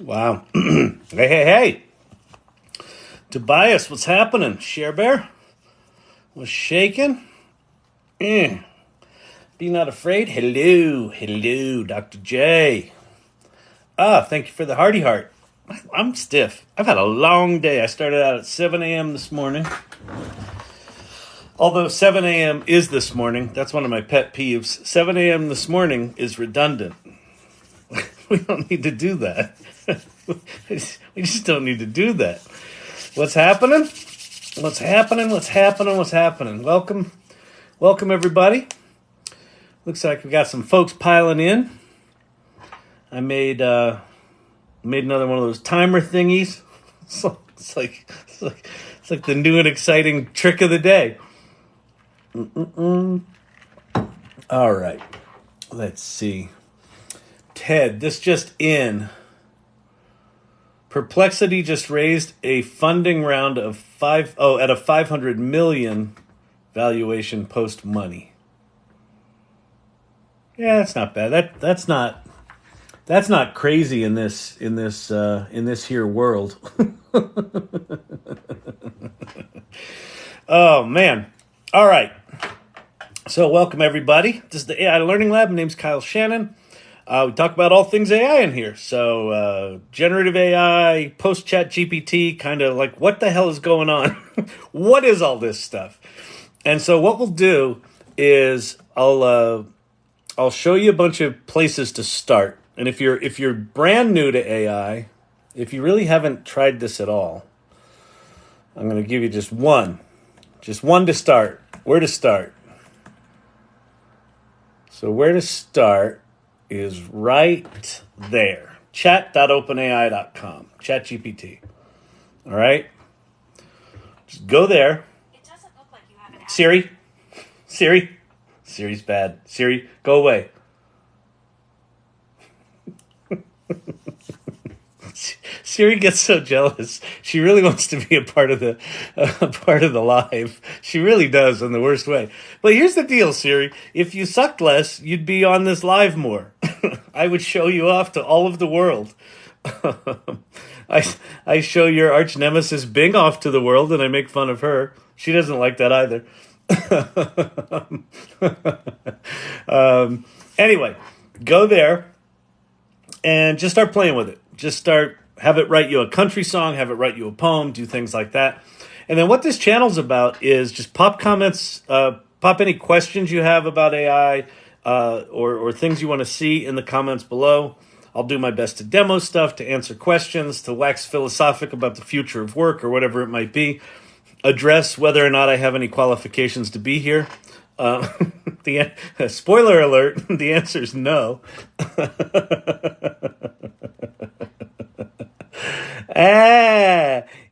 Wow. Hey. Tobias, what's happening? Share Bear? Was shaking? Be not afraid. Hello, Dr. J. Thank you for the hearty heart. I'm stiff. I've had a long day. I started out at 7 a.m. this morning. Although 7 a.m. is this morning, that's one of my pet peeves. 7 a.m. this morning is redundant. We don't need to do that. We just don't need to do that. What's happening? What's happening? Welcome everybody. Looks like we got some folks piling in. I made another one of those timer thingies. It's like the new and exciting trick of the day. All right. Let's see. Ted, this just in. Perplexity just raised a funding round of at a $500 million valuation post money. Yeah, that's not bad. That's not crazy in this here world. Oh man. All right. So welcome everybody. This is the AI Learning Lab. My name's Kyle Shannon. We talk about all things AI in here. So generative AI, post ChatGPT, kind of like what the hell is going on? What is all this stuff? And so what we'll do is I'll show you a bunch of places to start. And if you're brand new to AI, if you really haven't tried this at all, I'm going to give you just one to start. Where to start? So where to start is right there. Chat.openai.com. ChatGPT. All right? Just go there. It doesn't look like you have an app. Siri's bad. Siri, go away. Siri gets so jealous. She really wants to be a part of the live. She really does in the worst way. But here's the deal, Siri. If you sucked less, you'd be on this live more. I would show you off to all of the world. I show your arch nemesis Bing off to the world, and I make fun of her. She doesn't like that either. Anyway, go there and just start playing with it. Have it write you a country song, have it write you a poem, do things like that. And then what this channel's about is just pop comments, pop any questions you have about AI, or things you want to see in the comments below. I'll do my best to demo stuff, to answer questions, to wax philosophic about the future of work or whatever it might be. Address whether or not I have any qualifications to be here. Spoiler alert, the answer is no.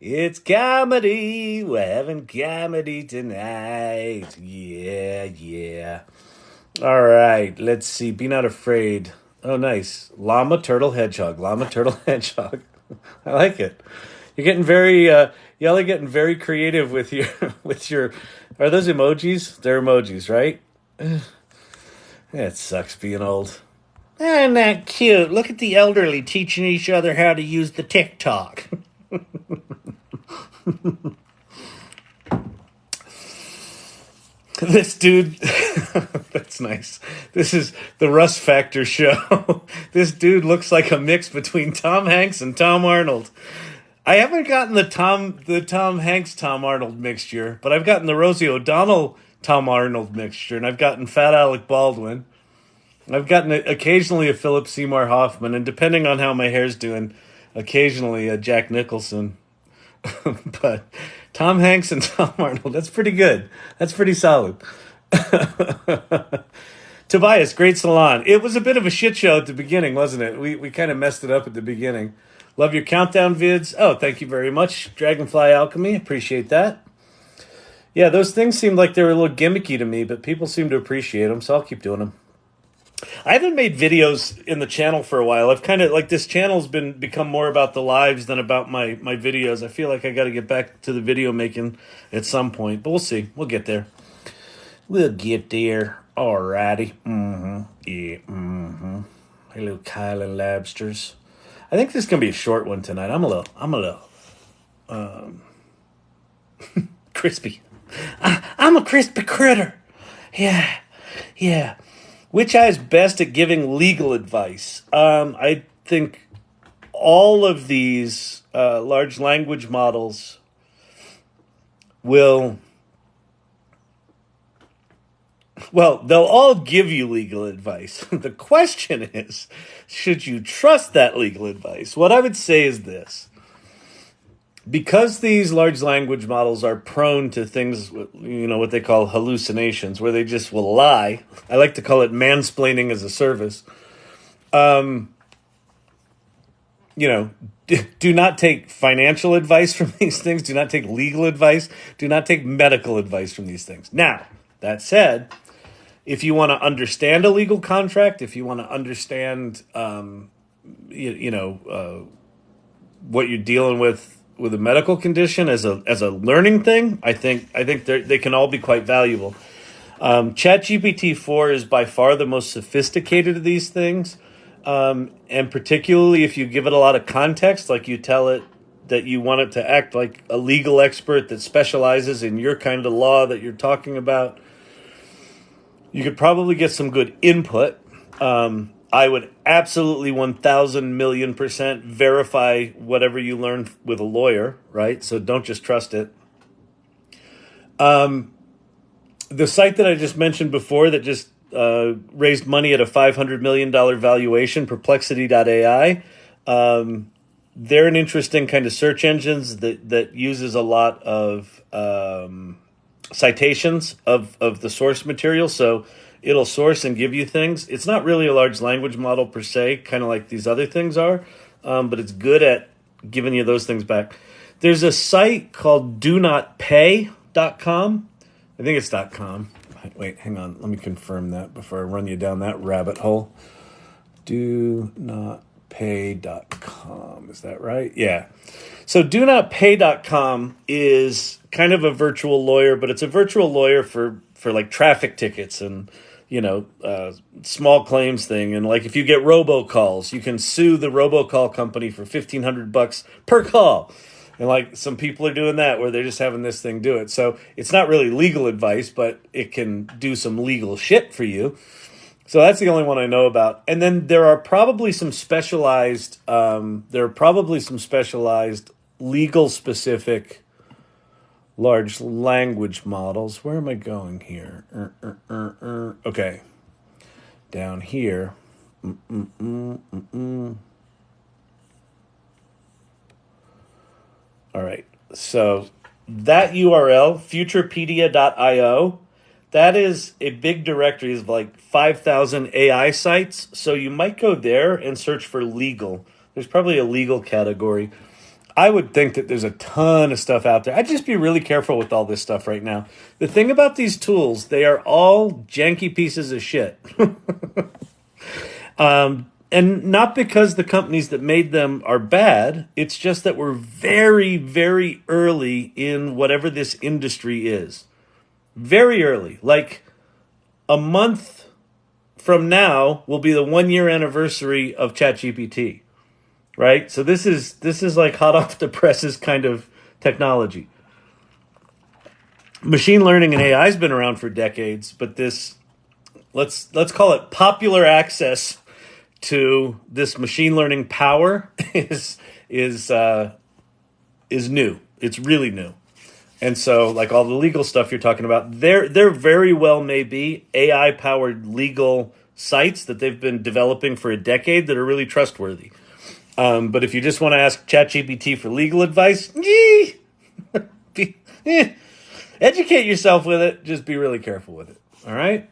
It's comedy. We're having comedy tonight. Yeah. All right, let's see. Be not afraid. Oh, nice. Llama, turtle, hedgehog. I like it. You're getting very, y'all are getting very creative with your, are those emojis? They're emojis, right? It sucks being old. Isn't that cute? Look at the elderly teaching each other how to use the TikTok. This dude, that's nice. This is the Russ Factor show. This dude looks like a mix between Tom Hanks and Tom Arnold. I haven't gotten the Tom Hanks Tom Arnold mixture, but I've gotten the Rosie O'Donnell Tom Arnold mixture, and I've gotten Fat Alec Baldwin. I've gotten occasionally a Philip Seymour Hoffman, and depending on how my hair's doing, occasionally a Jack Nicholson. But Tom Hanks and Tom Arnold, that's pretty good. That's pretty solid. Tobias, great salon. It was a bit of a shit show at the beginning, wasn't it? We kind of messed it up at the beginning. Love your countdown vids. Oh, thank you very much, Dragonfly Alchemy. Appreciate that. Yeah, those things seemed like they were a little gimmicky to me, but people seem to appreciate them, so I'll keep doing them. I haven't made videos in the channel for a while. I've kind of like this channel's become more about the lives than about my videos. I feel like I got to get back to the video making at some point, but we'll see. We'll get there. We'll get there. Alrighty. Yeah. Hello, Kyle and Labsters. I think this is gonna be a short one tonight. I'm a little crispy. I'm a crispy critter. Yeah. Which AI is best at giving legal advice? I think all of these large language models they'll all give you legal advice. The question is, should you trust that legal advice? What I would say is this. Because these large language models are prone to things, what they call hallucinations, where they just will lie. I like to call it mansplaining as a service. Do not take financial advice from these things. Do not take legal advice. Do not take medical advice from these things. Now, that said, if you want to understand a legal contract, if you want to understand, what you're dealing with a medical condition as a learning thing, I think they can all be quite valuable. ChatGPT 4 is by far the most sophisticated of these things, and particularly if you give it a lot of context, like you tell it that you want it to act like a legal expert that specializes in your kind of law that you're talking about, you could probably get some good input. I would absolutely 1,000,000,000% verify whatever you learn with a lawyer, right? So don't just trust it. The site that I just mentioned before that just raised money at a $500 million valuation, Perplexity.ai, they're an interesting kind of search engines that uses a lot of citations of the source material. So it'll source and give you things. It's not really a large language model per se, kind of like these other things are, but it's good at giving you those things back. There's a site called donotpay.com. I think it's .com. Wait, hang on. Let me confirm that before I run you down that rabbit hole. donotpay.com. Is that right? Yeah. So donotpay.com is kind of a virtual lawyer, but it's a virtual lawyer for like traffic tickets and small claims thing. And like if you get robocalls, you can sue the robocall company for $1,500 per call. And like some people are doing that where they're just having this thing do it. So it's not really legal advice, but it can do some legal shit for you. So that's the only one I know about. And then there are probably some specialized legal specific large language models. Where am I going here? Okay. Down here. All right. So that URL, futurepedia.io, that is a big directory of like 5,000 AI sites. So you might go there and search for legal. There's probably a legal category. I would think that there's a ton of stuff out there. I'd just be really careful with all this stuff right now. The thing about these tools, they are all janky pieces of shit. And not because the companies that made them are bad. It's just that we're very, very early in whatever this industry is. Very early. Like a month from now will be the 1-year anniversary of ChatGPT. Right? So this is like hot off the presses kind of technology. Machine learning and AI has been around for decades, but this let's call it popular access to this machine learning power is new. It's really new. And so like all the legal stuff you're talking about, there very well may be AI powered legal sites that they've been developing for a decade that are really trustworthy. But if you just want to ask ChatGPT for legal advice, educate yourself with it. Just be really careful with it. All right?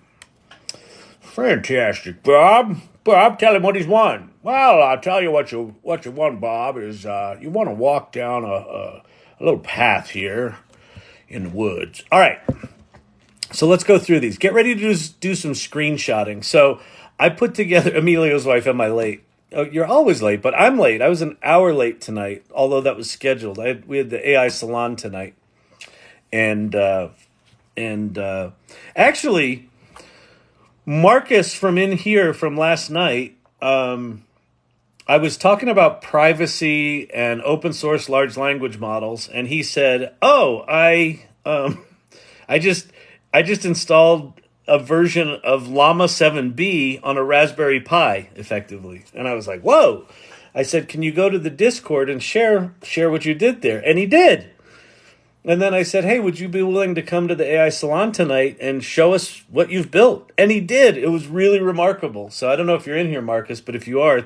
Fantastic, Bob. Bob, tell him what he's won. Well, I'll tell you what you want, Bob, is you want to walk down a little path here in the woods. All right, so let's go through these. Get ready to do some screenshotting. So I put together Emilio's wife. Am I late? Oh, you're always late, but I'm late. I was an hour late tonight, although that was scheduled. We had the AI salon tonight, and actually, Marcus from in here from last night. I was talking about privacy and open source large language models, and he said, "Oh, I just installed a version of Llama 7B on a Raspberry Pi, effectively." And I was like, "Whoa!" I said, "Can you go to the Discord and share what you did there?" And he did. And then I said, "Hey, would you be willing to come to the AI Salon tonight and show us what you've built?" And he did. It was really remarkable. So I don't know if you're in here, Marcus, but if you are,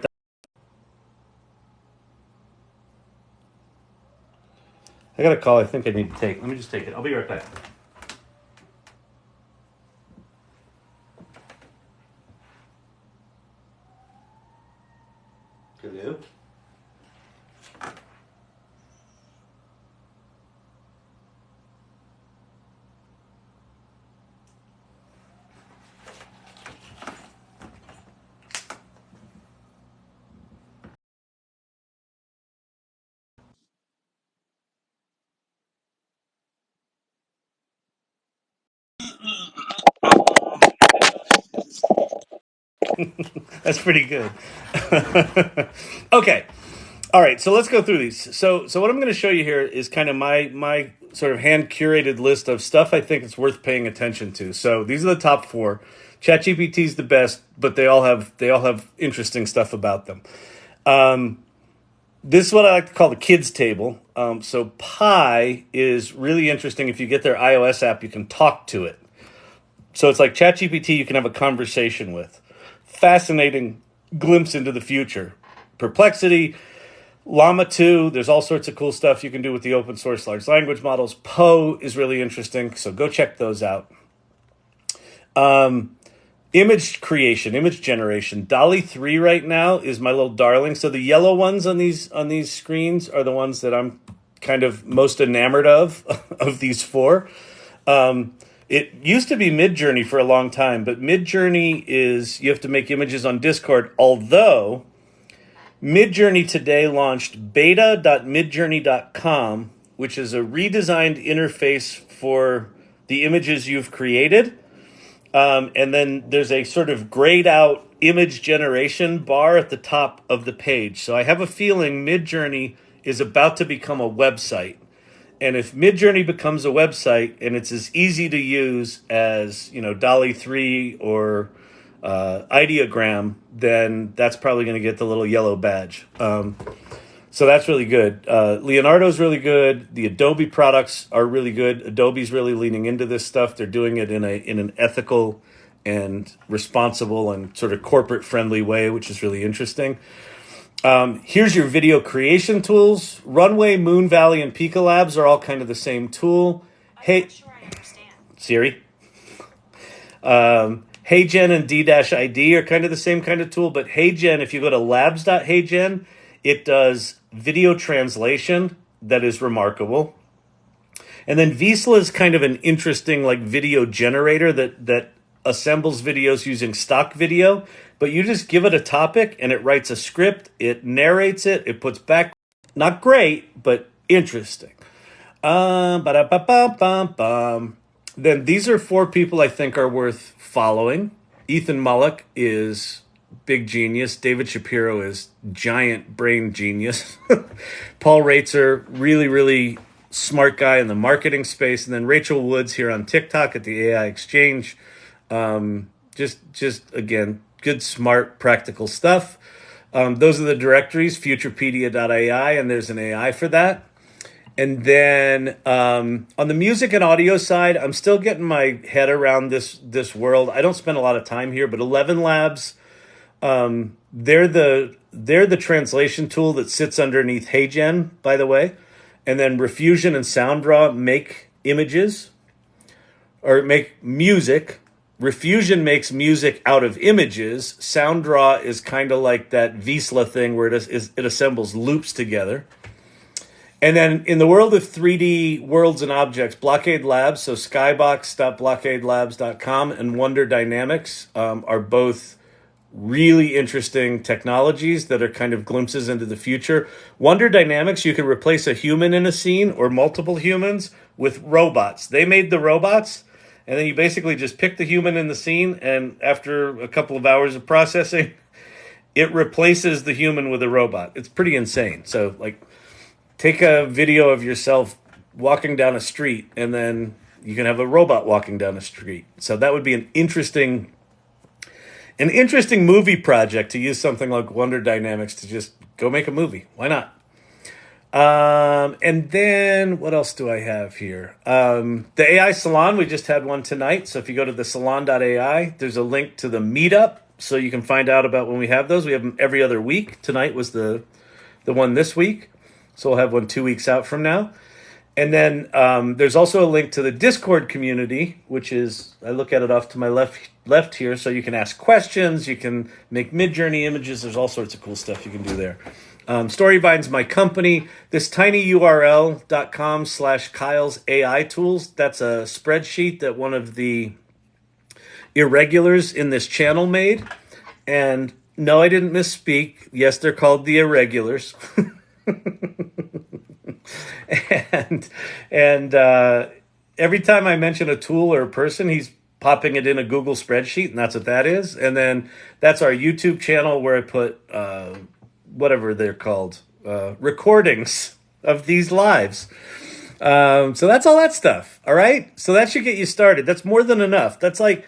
I got a call I think I need to take. Let me just take it. I'll be right back. Hello? That's pretty good. Okay. All right, so let's go through these. So what I'm going to show you here is kind of my sort of hand curated list of stuff I think it's worth paying attention to. So these are the top 4. ChatGPT is the best, but they all have interesting stuff about them. This is what I like to call the kids table. So Pi is really interesting. If you get their iOS app, you can talk to it. So it's like ChatGPT you can have a conversation with. Fascinating glimpse into the future. Perplexity, Llama 2, there's all sorts of cool stuff you can do with the open source large language models. Poe is really interesting, so go check those out. Image creation, image generation. DALL-E 3 right now is my little darling. So the yellow ones on these screens are the ones that I'm kind of most enamored of these 4. It used to be Midjourney for a long time, but Midjourney is, you have to make images on Discord, although Midjourney today launched beta.midjourney.com, which is a redesigned interface for the images you've created. And then there's a sort of grayed out image generation bar at the top of the page. So I have a feeling Midjourney is about to become a website. And if Midjourney becomes a website and it's as easy to use as, DALL-E 3 or Ideogram, then that's probably going to get the little yellow badge. So that's really good. Leonardo's really good. The Adobe products are really good. Adobe's really leaning into this stuff. They're doing it in an ethical and responsible and sort of corporate friendly way, which is really interesting. Here's your video creation tools. Runway, Moon Valley, and Pika Labs are all kind of the same tool. Hey, sure I understand. Siri. HeyGen and D-ID are kind of the same kind of tool, but HeyGen, if you go to labs.heygen, it does video translation that is remarkable. And then Visla is kind of an interesting video generator that assembles videos using stock video, but you just give it a topic and it writes a script, it narrates it, it puts back, not great, but interesting. Then these are 4 people I think are worth following. Ethan Mullock is big genius. David Shapiro is giant brain genius. Paul Raitzer, really, really smart guy in the marketing space. And then Rachel Woods here on TikTok at the AI Exchange. Just again, good, smart, practical stuff. Those are the directories, futurepedia.ai, and there's an AI for that. And then on the music and audio side, I'm still getting my head around this world. I don't spend a lot of time here, but 11 Labs, they're the translation tool that sits underneath HeyGen, by the way. And then Refusion and SoundRaw make images or make music. Refusion makes music out of images. SoundDraw is kind of like that Visla thing where it assembles loops together. And then in the world of 3D worlds and objects, Blockade Labs, so skybox.blockadelabs.com and Wonder Dynamics are both really interesting technologies that are kind of glimpses into the future. Wonder Dynamics, you can replace a human in a scene or multiple humans with robots. They made the robots, and then you basically just pick the human in the scene, and after a couple of hours of processing, it replaces the human with a robot. It's pretty insane. So, like, take a video of yourself walking down a street, and then you can have a robot walking down a street. So that would be an interesting movie project, to use something like Wonder Dynamics to just go make a movie. Why not? And then what else do I have here? The AI Salon, we just had one tonight. So if you go to the salon.ai, there's a link to the meetup so you can find out about when we have those. We have them every other week. Tonight was the one this week. So we'll have one 2 weeks out from now. And then there's also a link to the Discord community, which is, I look at it off to my left here, so you can ask questions, you can make Midjourney images, there's all sorts of cool stuff you can do there. Storyvine's my company. This tinyurl.com/Kyle's AI tools, that's a spreadsheet that one of the irregulars in this channel made. And no, I didn't misspeak. Yes, they're called the irregulars. and every time I mention a tool or a person, he's popping it in a Google spreadsheet, and that's what that is. And then that's our YouTube channel where I put whatever they're called, recordings of these lives. So that's all that stuff. All right. So that should get you started. That's more than enough. That's like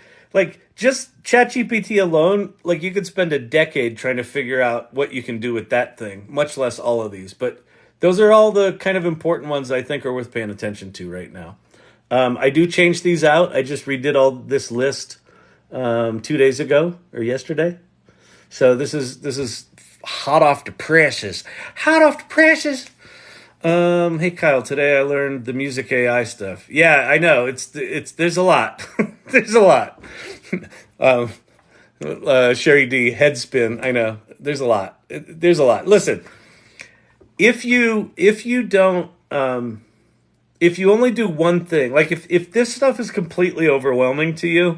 just ChatGPT alone. Like, you could spend a decade trying to figure out what you can do with that thing, much less all of these. But those are all the kind of important ones I think are worth paying attention to right now. I do change these out. I just redid all this list 2 days ago or yesterday. So this is hot off the presses. Hot off the presses. Hey Kyle, today I learned the music AI stuff. Yeah, I know. It's there's a lot. There's a lot. Sherry D, headspin. I know. There's a lot. There's a lot. Listen, if you don't, if you only do one thing, like if this stuff is completely overwhelming to you,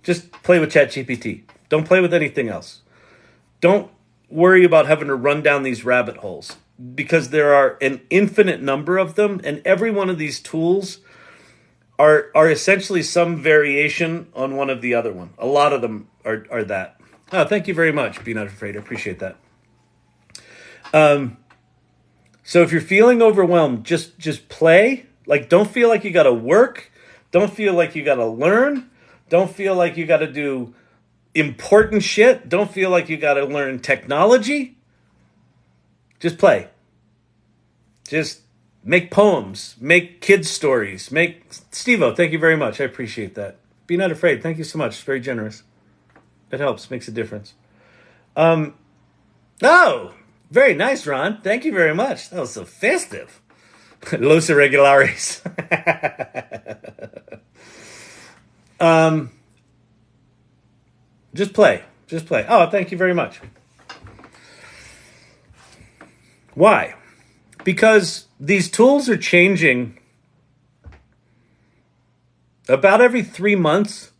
just play with ChatGPT. Don't play with anything else. Don't worry about having to run down these rabbit holes, because there are an infinite number of them, and every one of these tools are essentially some variation on one of the other one. A lot of them are that. Oh, thank you very much. Be Not Afraid. I appreciate that. So if you're feeling overwhelmed, just play. Like, don't feel like you got to work. Don't feel like you got to learn. Don't feel like you got to do important shit. Don't feel like you got to learn technology. Just play. Just make poems, make kids stories, make Steve-O, thank you very much. I appreciate that. Be Not Afraid. Thank you so much. It's very generous. It helps, makes a difference. Oh, very nice, Ron. Thank you very much. That was so festive. Los Irregulares. Just play. Just play. Oh, thank you very much. Why? Because these tools are changing about every 3 months.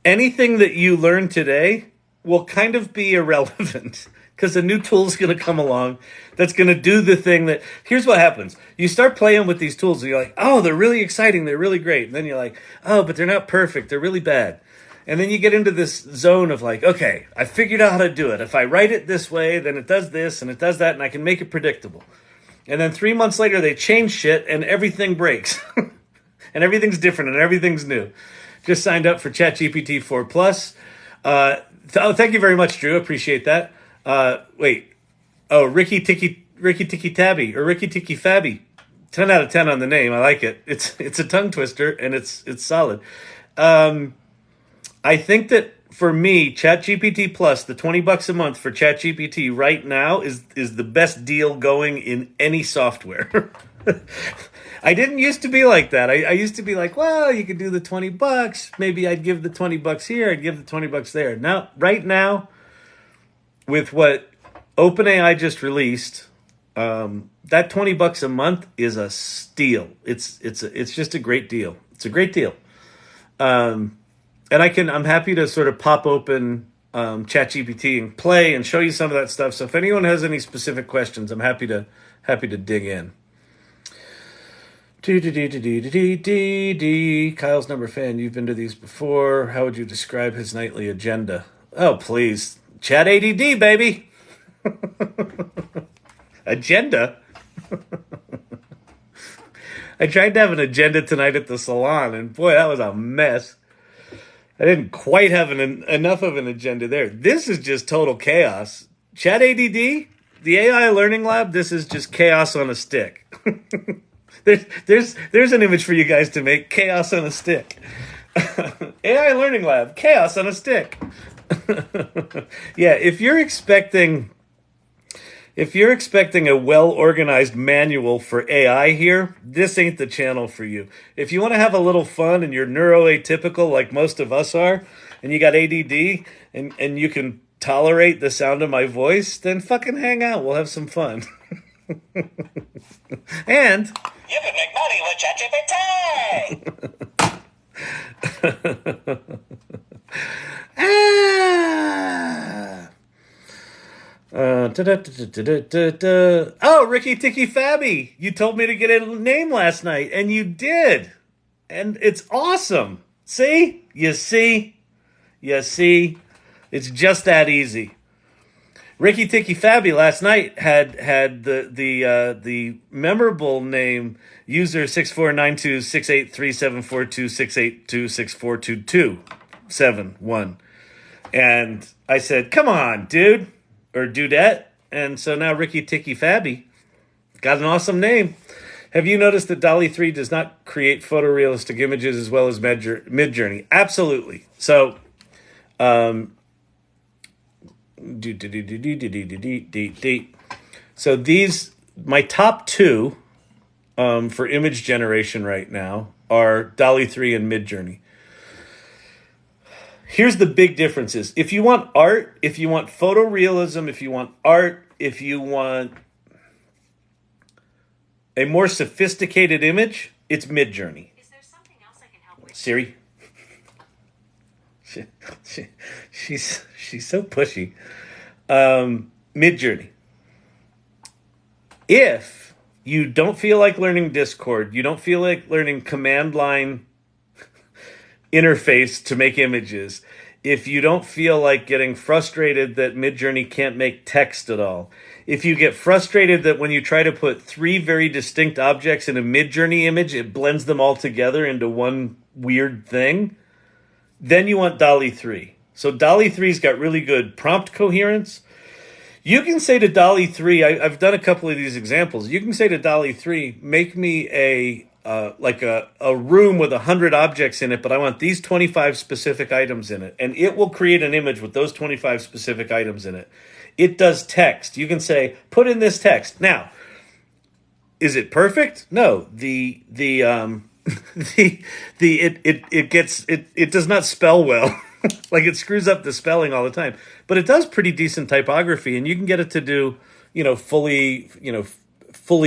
Anything that you learn today will kind of be irrelevant, because a new tool is going to come along that's going to do the thing that... Here's what happens. You start playing with these tools and you're like, oh, they're really exciting. They're really great. And then you're like, oh, but they're not perfect. They're really bad. And then you get into this zone of like, okay, I figured out how to do it. If I write it this way, then it does this and it does that, and I can make it predictable. And then 3 months later, they change shit and everything breaks. And everything's different and everything's new. Just signed up for ChatGPT 4 Plus. Thank you very much, Drew. Appreciate that. Ricky Tiki Tabby or Ricky Tiki Fabby. 10 out of 10 on the name. I like it. It's a tongue twister and it's solid. I think that for me, ChatGPT Plus, the $20 a month for ChatGPT right now is the best deal going in any software. I didn't used to be like that. I used to be like, well, you could do the $20. Maybe I'd give the $20 here. I'd give the $20 there. Now, right now, with what OpenAI just released, that $20 a month is a steal. It's just a great deal. It's a great deal. And I'm happy to sort of pop open ChatGPT and play and show you some of that stuff. So if anyone has any specific questions, I'm happy to dig in. Kyle's number fan. You've been to these before. How would you describe his nightly agenda? Oh, please. Chat ADD, baby. Agenda? I tried to have an agenda tonight at the salon, and boy, that was a mess. I didn't quite have enough of an agenda there. This is just total chaos. Chat ADD, the AI Learning Lab, this is just chaos on a stick. There's an image for you guys to make, chaos on a stick. AI Learning Lab, chaos on a stick. Yeah, if you're expecting a well-organized manual for AI here, this ain't the channel for you. If you want to have a little fun and you're neuroatypical like most of us are, and you got ADD, and you can tolerate the sound of my voice, then fucking hang out. We'll have some fun. And you can make money with ChatGPT. Oh, Ricky Ticky Fabby, you told me to get a name last night, and you did. And it's awesome. See? You see? It's just that easy. Ricky Ticky Fabby last night had the memorable name user 6492683742682642242271. And I said, come on, dude, or dudette. And so now Ricky Ticky Fabby got an awesome name. Have you noticed that DALL-E 3 does not create photorealistic images as well as Midjourney? Absolutely. So, so these, my top two for image generation right now are DALL-E 3 and Midjourney. Here's the big differences. If you want art, if you want photorealism, if you want art, if you want a more sophisticated image, it's Midjourney. Is there something else I can help with? Siri? She's so pushy. Midjourney. If you don't feel like learning Discord, you don't feel like learning command line interface to make images, if you don't feel like getting frustrated that Midjourney can't make text at all, if you get frustrated that when you try to put three very distinct objects in a Midjourney image, it blends them all together into one weird thing, then you want DALL-E 3. So DALL-E 3's got really good prompt coherence. You can say to DALL-E 3, I've done a couple of these examples. You can say to DALL-E 3, make me a room with 100 objects in it, but I want these 25 specific items in it. And it will create an image with those 25 specific items in it. It does text. You can say, put in this text. Now, is it perfect? No. It does not spell well. Like, it screws up the spelling all the time. But it does pretty decent typography, and you can get it to do, fully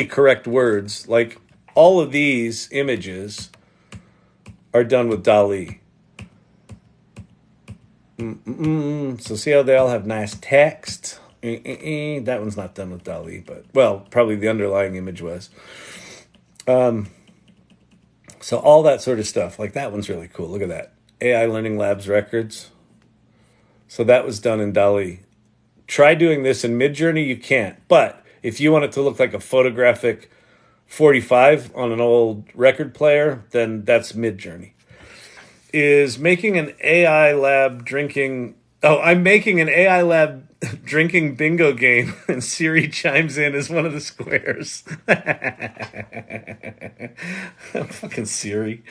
correct words. Like, all of these images are done with DALL-E. So see how they all have nice text? That one's not done with DALL-E, but, well, probably the underlying image was. So all that sort of stuff. Like, that one's really cool. Look at that. AI Learning Labs records. So that was done in DALL-E. Try doing this in Midjourney. You can't. But if you want it to look like a photographic 45 on an old record player, then that's Midjourney. Is making an AI lab drinking... Oh, I'm making an AI lab drinking bingo game, and Siri chimes in as one of the squares. Fucking Siri.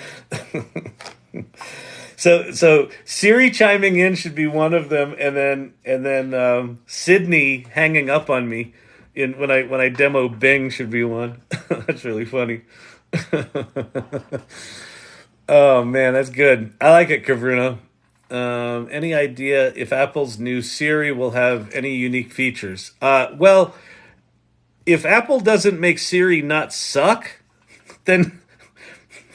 So Siri chiming in should be one of them, and then Sydney hanging up on me when I demo Bing should be one. That's really funny. Oh man, that's good. I like it, Kavruno. Any idea if Apple's new Siri will have any unique features? Well, if Apple doesn't make Siri not suck, then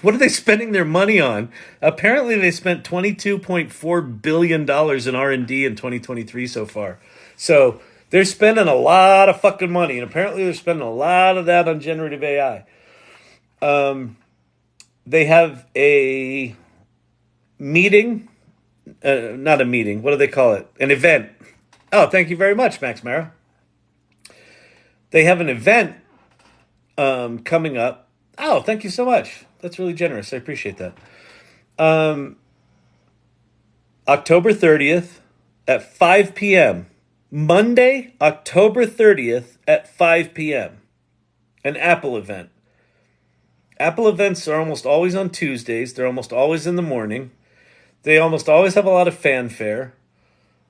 what are they spending their money on? Apparently, they spent $22.4 billion in R&D in 2023 so far. So they're spending a lot of fucking money, and apparently they're spending a lot of that on generative AI. They have a meeting, not a meeting. What do they call it? An event. Oh, thank you very much, Max Mara. They have an event coming up. Oh, thank you so much. That's really generous. I appreciate that. October 30th at 5 p.m. Monday, October 30th at 5 p.m. An Apple event. Apple events are almost always on Tuesdays. They're almost always in the morning. They almost always have a lot of fanfare.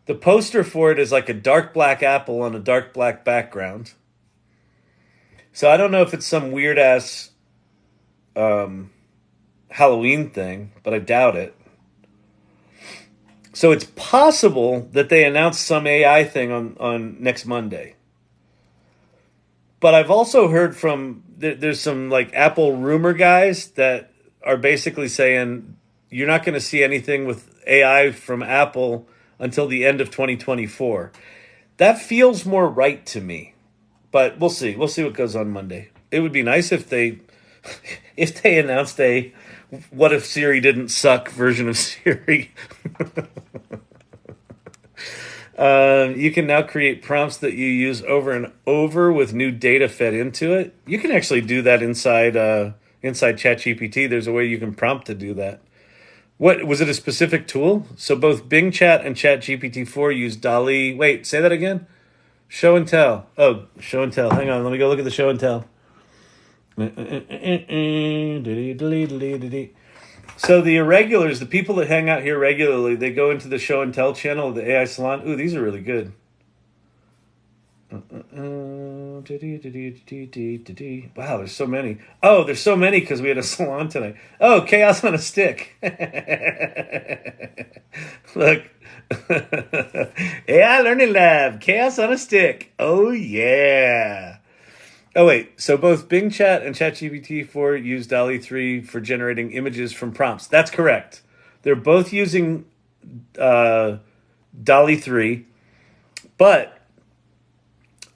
The poster for it is like a dark black apple on a dark black background. So I don't know if it's some weird ass Halloween thing, but I doubt it. So it's possible that they announce some AI thing on next Monday. But I've also heard from there's some like Apple rumor guys that are basically saying you're not going to see anything with AI from Apple until the end of 2024. That feels more right to me. But we'll see. We'll see what goes on Monday. It would be nice if they announced a "What if Siri didn't suck" version of Siri. You can now create prompts that you use over and over with new data fed into it. You can actually do that inside ChatGPT. There's a way you can prompt to do that. What was it? A specific tool? So both Bing Chat and ChatGPT 4 use DALL-E. Wait, say that again. Show and tell. Oh, show and tell. Hang on, let me go look at the show and tell. So the irregulars, the people that hang out here regularly, they go into the show and tell channel of the AI Salon. Ooh, these are really good. Wow, there's so many. Oh, there's so many because we had a salon tonight. Oh, chaos on a stick. Look. AI Learning Lab, chaos on a stick. Oh, yeah. Oh, wait. So both Bing Chat and ChatGPT 4 use DALL-E 3 for generating images from prompts. That's correct. They're both using DALL-E 3, but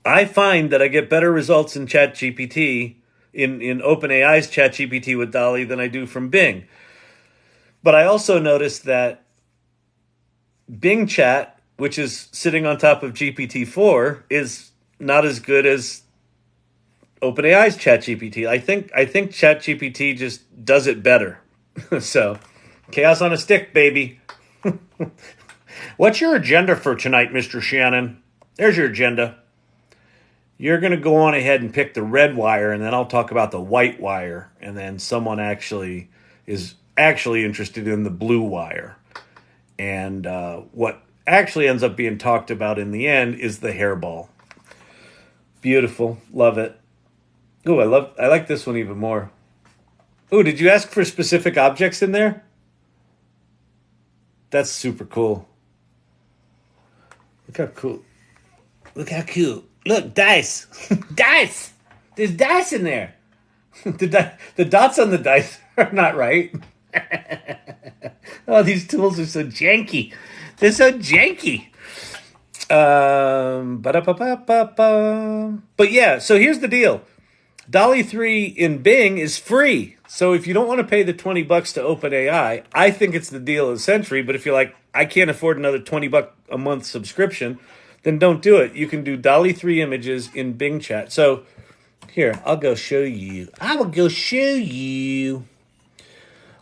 I find that I get better results in ChatGPT, in OpenAI's ChatGPT with DALL-E than I do from Bing. But I also noticed that Bing Chat, which is sitting on top of GPT-4, is not as good as OpenAI's ChatGPT. I think ChatGPT just does it better. So, chaos on a stick, baby. What's your agenda for tonight, Mr. Shannon? There's your agenda. You're going to go on ahead and pick the red wire, and then I'll talk about the white wire, and then someone actually is actually interested in the blue wire. And what actually ends up being talked about in the end is the hairball. Beautiful. Love it. Ooh, I like this one even more. Ooh, did you ask for specific objects in there? That's super cool. Look how cool. Look how cool. Look, dice. Dice. There's dice in there. The dots on the dice are not right. Oh, these tools are so janky. They're so janky. But yeah, so here's the deal. DALL-E 3 in Bing is free. So if you don't want to pay the $20 to OpenAI, I think it's the deal of the century. But if you're like, I can't afford another $20 a month subscription, then don't do it. You can do DALL-E 3 images in Bing Chat. So here, I'll go show you. I will go show you.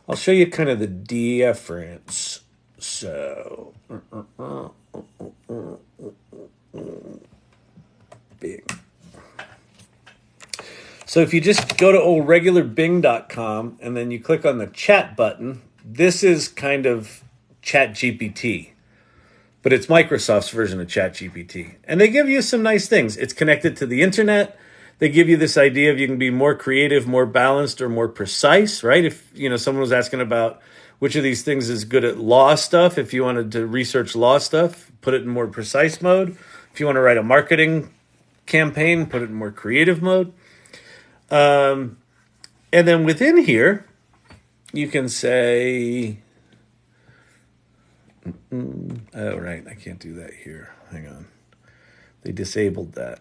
I'll show you kind of the difference. So, Bing. So if you just go to old regular Bing.com and then you click on the chat button, this is kind of ChatGPT. But it's Microsoft's version of ChatGPT. And they give you some nice things. It's connected to the internet. they give you this idea of you can be more creative, more balanced, or more precise, right? If someone was asking about which of these things is good at law stuff, if you wanted to research law stuff, put it in more precise mode. If you want to write a marketing campaign, put it in more creative mode. And then within here, you can say, oh, right, I can't do that here. Hang on. They disabled that.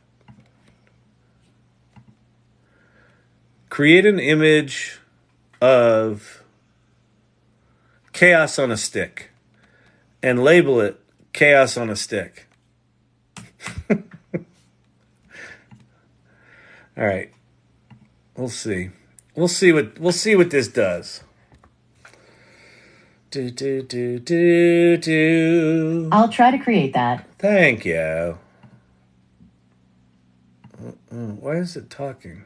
Create an image of chaos on a stick and label it chaos on a stick. All right. We'll see. We'll see what this does. I'll try to create that. Thank you. Why is it talking?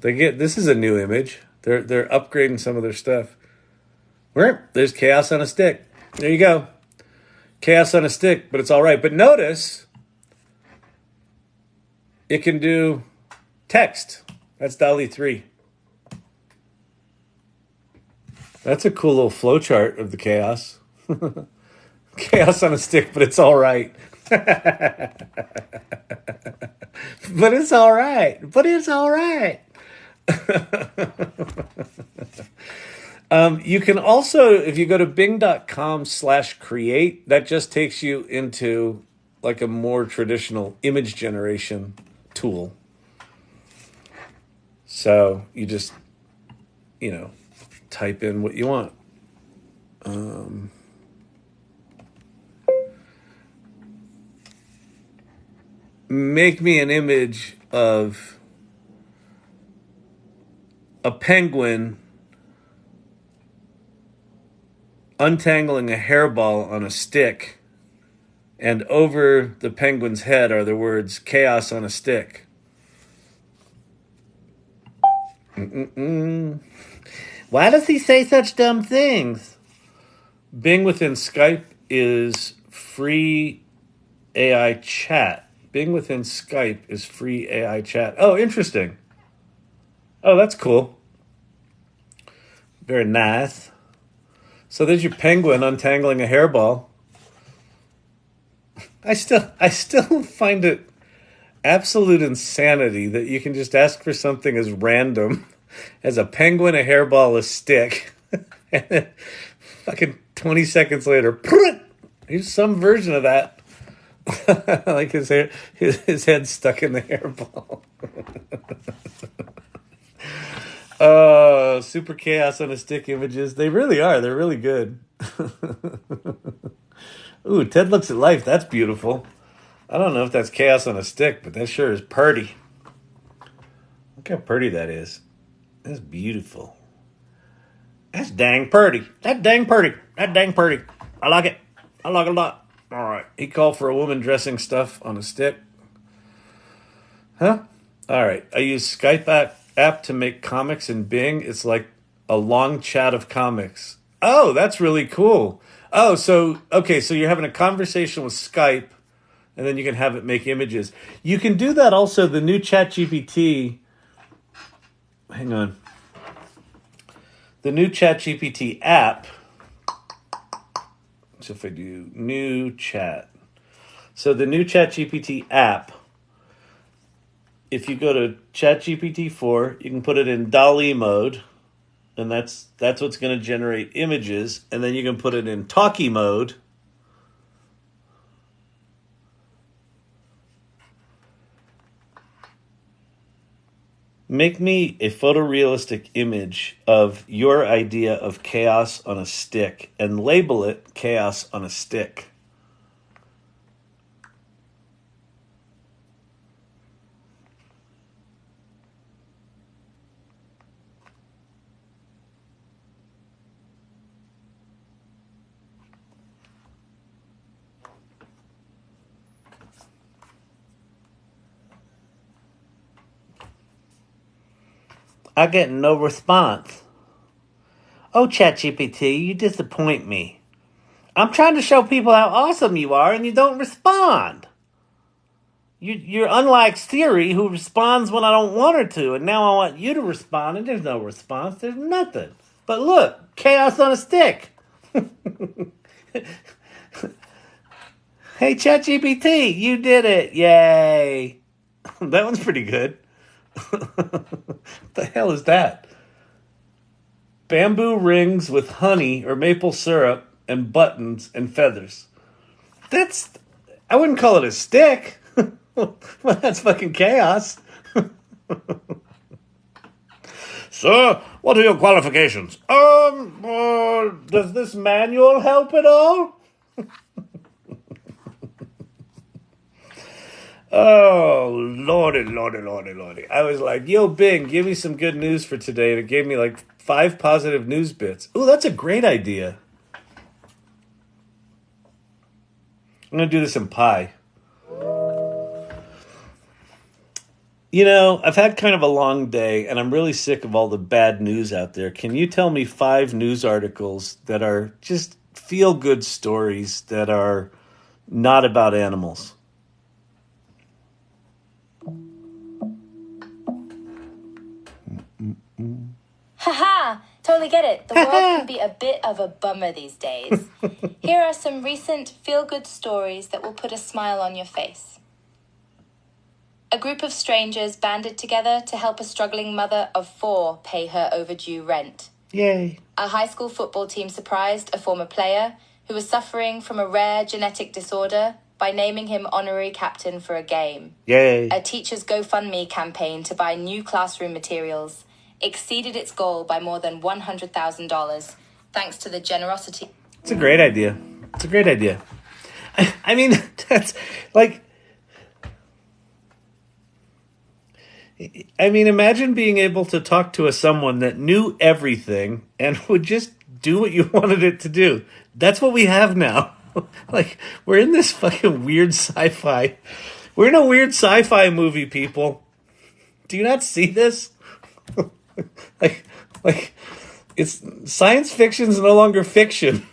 This is a new image. They're upgrading some of their stuff. There's chaos on a stick. There you go. Chaos on a stick, but it's all right. But notice it can do text. That's DALL-E 3. That's a cool little flowchart of the chaos. Chaos on a stick, but it's all right. But it's all right. But it's all right. You can also, if you go to bing.com/create, that just takes you into like a more traditional image generation tool. So you just, type in what you want. Make me an image of a penguin untangling a hairball on a stick, and over the penguin's head are the words chaos on a stick. Why does he say such dumb things? Bing within Skype is free AI chat. Bing within Skype is free AI chat. Oh, interesting. Oh, that's cool. Very nice. So there's your penguin untangling a hairball. I still find it absolute insanity that you can just ask for something as random as a penguin, a hairball, a stick, and then fucking 20 seconds later, here's some version of that. Like his head stuck in the hairball. Super chaos on a stick images. They really are. They're really good. Ooh, Ted looks at life. That's beautiful. I don't know if that's chaos on a stick, but that sure is purty. Look how purty that is. That's beautiful. That's dang purty. That dang purty. That dang purty. I like it. I like it a lot. All right. He called for a woman dressing stuff on a stick. Huh? All right. I use Skype app to make comics in Bing. It's like a long chat of comics. Oh, that's really cool. Oh, so you're having a conversation with Skype, and then you can have it make images. You can do that also. The new ChatGPT. Hang on. The new ChatGPT app. So if I do new chat. So the new ChatGPT app, if you go to ChatGPT 4, you can put it in DALL-E mode, and that's what's going to generate images, and then you can put it in talkie mode. Make me a photorealistic image of your idea of chaos on a stick and label it chaos on a stick. I get no response. Oh, ChatGPT, you disappoint me. I'm trying to show people how awesome you are and you don't respond. You're unlike Siri, who responds when I don't want her to, and now I want you to respond, and there's no response. There's nothing. But look, chaos on a stick. Hey, ChatGPT, you did it. Yay. That one's pretty good. What the hell is that? Bamboo rings with honey or maple syrup and buttons and feathers. I wouldn't call it a stick. Well, that's fucking chaos. Sir, what are your qualifications? Does this manual help at all? Oh, lordy. I was like, yo, Bing, give me some good news for today. And it gave me like 5 positive news bits. Ooh, that's a great idea. I'm going to do this in Pi. You know, I've had kind of a long day, and I'm really sick of all the bad news out there. Can you tell me 5 news articles that are just feel-good stories that are not about animals? Haha, totally get it. The world can be a bit of a bummer these days. Here are some recent feel-good stories that will put a smile on your face. A group of strangers banded together to help a struggling mother of 4 pay her overdue rent. Yay. A high school football team surprised a former player who was suffering from a rare genetic disorder by naming him honorary captain for a game. Yay. A teacher's GoFundMe campaign to buy new classroom materials exceeded its goal by more than $100,000 thanks to the generosity. It's a great idea. I mean, that's like... I mean, imagine being able to talk to someone that knew everything and would just do what you wanted it to do. That's what we have now. Like, we're in this fucking weird sci-fi. We're in a weird sci-fi movie, people. Do you not see this? like, it's science fiction's no longer fiction.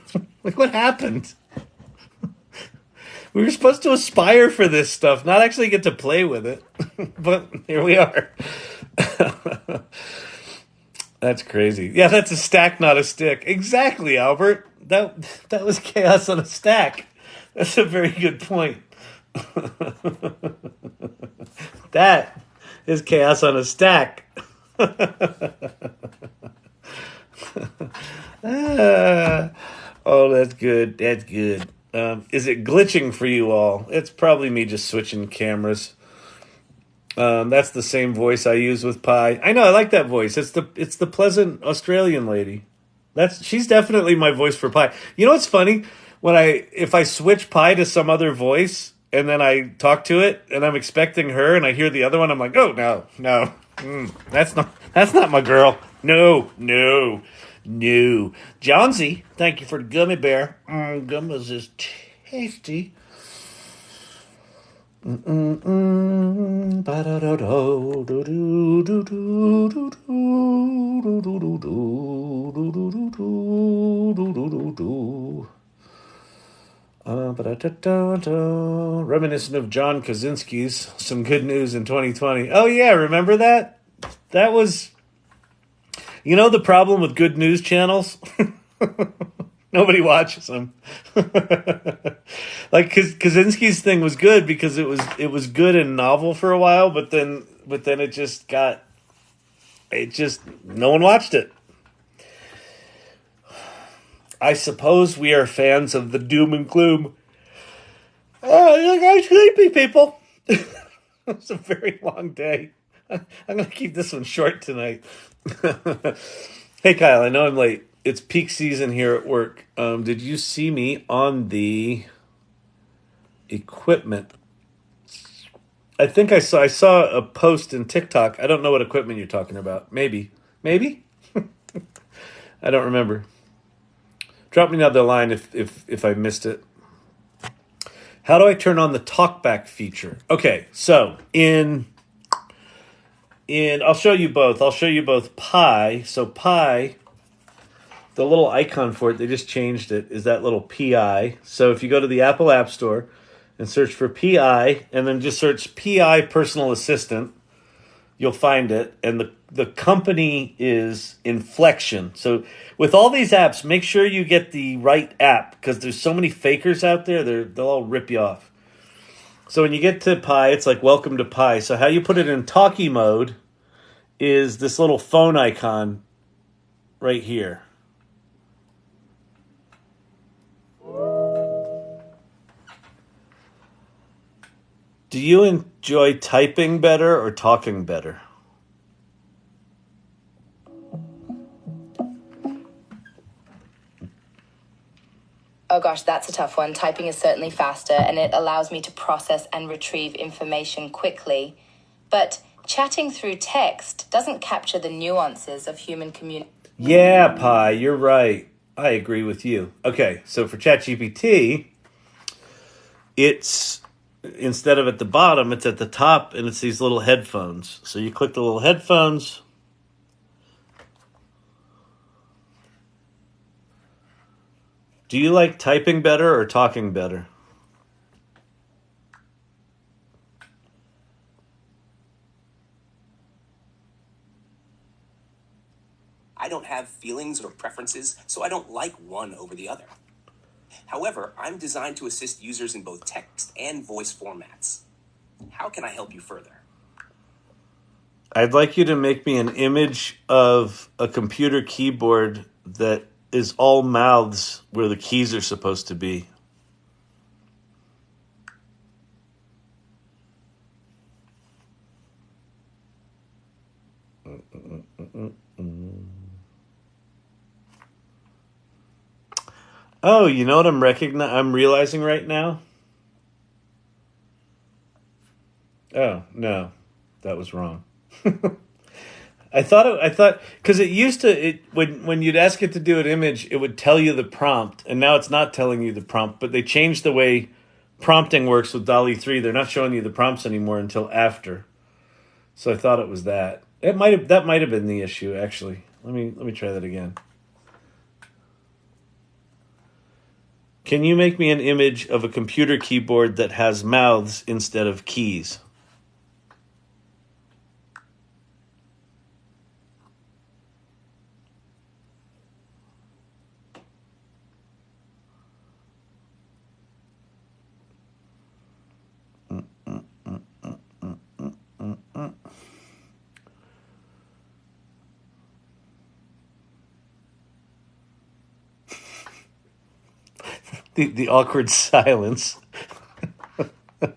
Like, what happened? We were supposed to aspire for this stuff, not actually get to play with it. But here we are. That's crazy. Yeah, that's a stack, not a stick. Exactly, Albert. That was chaos on a stack. That's a very good point. That is chaos on a stack. Oh, that's good. That's good. Is it glitching for you all? It's probably me just switching cameras. That's the same voice I use with Pi. I know, I like that voice. It's the pleasant Australian lady. She's definitely my voice for Pi. You know what's funny? If I switch Pi to some other voice and then I talk to it and I'm expecting her and I hear the other one, I'm like, oh no, that's not my girl. No. Johnsy, thank you for the gummy bear. Gummies is tasty. Reminiscent of John Krasinski's Some Good News in 2020. Oh yeah, remember that? That was... You know the problem with good news channels? Nobody watches them. Like Kaczynski's thing was good because it was good and novel for a while, but then no one watched it. I suppose we are fans of the doom and gloom. Oh, you guys sleepy people. It's a very long day. I'm going to keep this one short tonight. Hey, Kyle, I know I'm late. It's peak season here at work. Did you see me on the equipment? I think I saw a post in TikTok. I don't know what equipment you're talking about. Maybe? I don't remember. Drop me another line if I missed it. How do I turn on the talkback feature? Okay, so I'll show you both. I'll show you both Pi. So Pi, the little icon for it, they just changed it, is that little PI. So if you go to the Apple App Store and search for PI, and then just search PI personal assistant. You'll find it, and the company is Inflection. So with all these apps, make sure you get the right app, because there's so many fakers out there. They'll all rip you off. So when you get to Pi, it's like welcome to Pi. So how you put it in talkie mode is this little phone icon right here. Do you enjoy typing better or talking better? Oh gosh, that's a tough one. Typing is certainly faster, and it allows me to process and retrieve information quickly. But chatting through text doesn't capture the nuances of human communication. Yeah, Pi, you're right. I agree with you. Okay, so for ChatGPT, it's, instead of at the bottom, it's at the top, and it's these little headphones. So you click the little headphones. Do you like typing better or talking better? I don't have feelings or preferences, so I don't like one over the other. However, I'm designed to assist users in both text and voice formats. How can I help you further? I'd like you to make me an image of a computer keyboard that is all mouths where the keys are supposed to be. Oh, you know what I'm realizing right now? Oh, no. That was wrong. I thought because it used to, when you'd ask it to do an image, it would tell you the prompt, and now it's not telling you the prompt, but they changed the way prompting works with DALL-E 3. They're not showing you the prompts anymore until after. So I thought it was that. That might have been the issue, actually. Let me try that again. Can you make me an image of a computer keyboard that has mouths instead of keys? The awkward silence. Why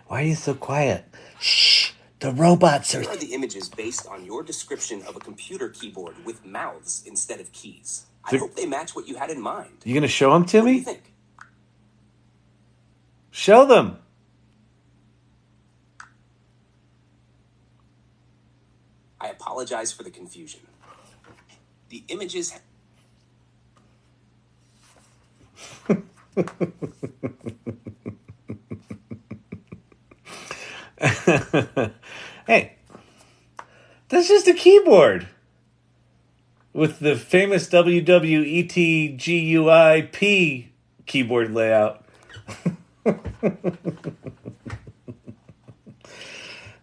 are you so quiet? Shh, the robots are... Here are the images based on your description of a computer keyboard with mouths instead of keys. I hope they match what you had in mind. You gonna show them to What do me? you think? Show them. I apologize for the confusion. The images... Hey, that's just a keyboard with the famous WWETGUIP keyboard layout.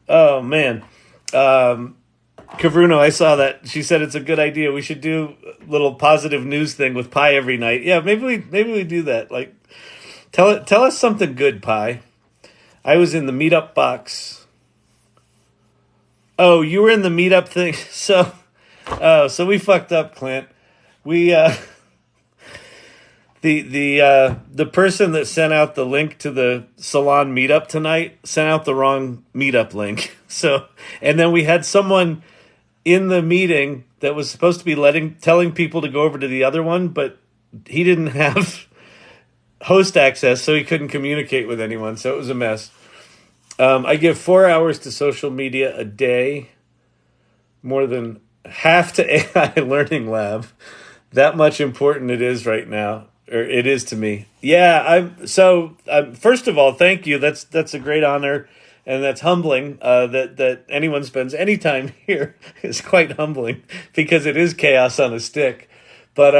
Oh, man. Kavruno, I saw that. She said it's a good idea. We should do a little positive news thing with Pi every night. Yeah, maybe we do that. Like, tell us something good, Pi. I was in the meetup box. Oh, you were in the meetup thing. So we fucked up, Clint. We the person that sent out the link to the salon meetup tonight sent out the wrong meetup link. So, and then we had someone in the meeting that was supposed to be telling people to go over to the other one, but he didn't have host access, so he couldn't communicate with anyone. So it was a mess. I give 4 hours to social media a day, more than half to AI Learning Lab. That much important it is right now, or it is to me. Yeah, first of all, thank you. That's a great honor, and that's humbling. That anyone spends any time here is quite humbling, because it is chaos on a stick. But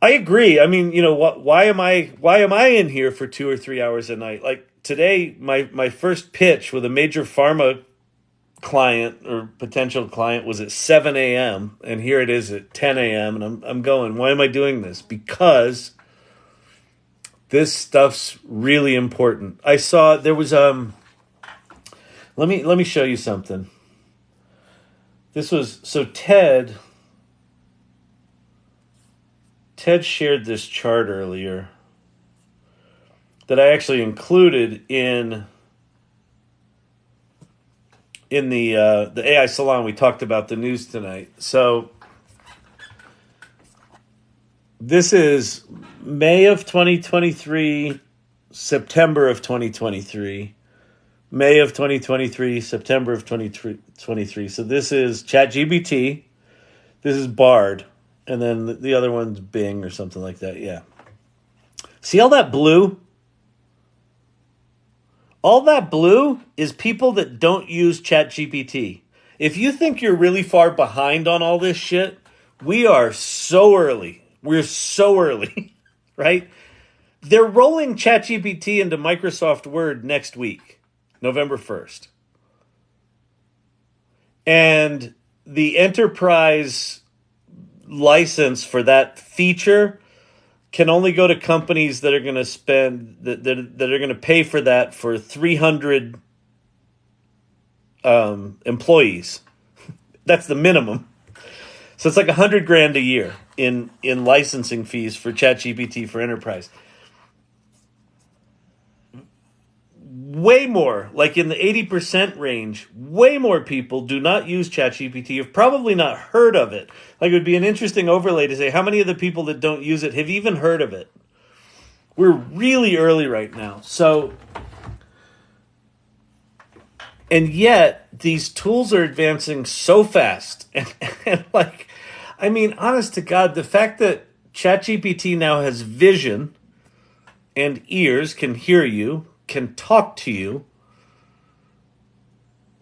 I agree. I mean, why am I in here for 2 or 3 hours a night? Like today, my first pitch with a major pharma client or potential client was at 7 a.m. and here it is at 10 a.m. and I'm going, why am I doing this? Because this stuff's really important. I saw there was let me show you something. This was so Ted shared this chart earlier that I actually included in the AI Salon. We talked about the news tonight. So this is May of 2023, September of 2023, May of 2023, September of 2023. So this is ChatGPT, this is Bard, and then the other one's Bing or something like that. Yeah. See all that blue? All that blue is people that don't use ChatGPT. If you think you're really far behind on all this shit, we are so early. We're so early, right? They're rolling ChatGPT into Microsoft Word next week, November 1st. And the enterprise license for that feature can only go to companies that are going to spend that are going to pay for that for 300 employees. That's the minimum. So it's like $100,000 a year in licensing fees for ChatGPT for enterprise. Way more, like in the 80% range, way more people do not use ChatGPT. You've probably not heard of it. Like it would be an interesting overlay to say how many of the people that don't use it have even heard of it. We're really early right now. So, and yet these tools are advancing so fast. And like, I mean, honest to God, the fact that ChatGPT now has vision and ears, can hear you, can talk to you,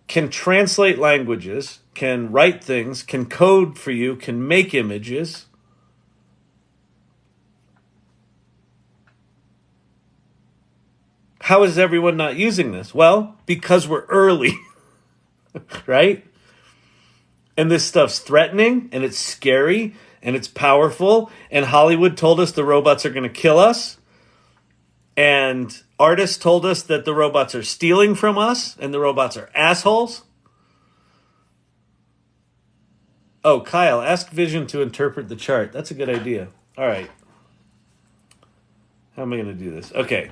can translate languages, can write things, can code for you, can make images. How is everyone not using this? Well, because we're early, right? And this stuff's threatening, and it's scary, and it's powerful, and Hollywood told us the robots are going to kill us. And artists told us that the robots are stealing from us and the robots are assholes. Oh, Kyle, ask Vision to interpret the chart. That's a good idea. All right. How am I going to do this? Okay.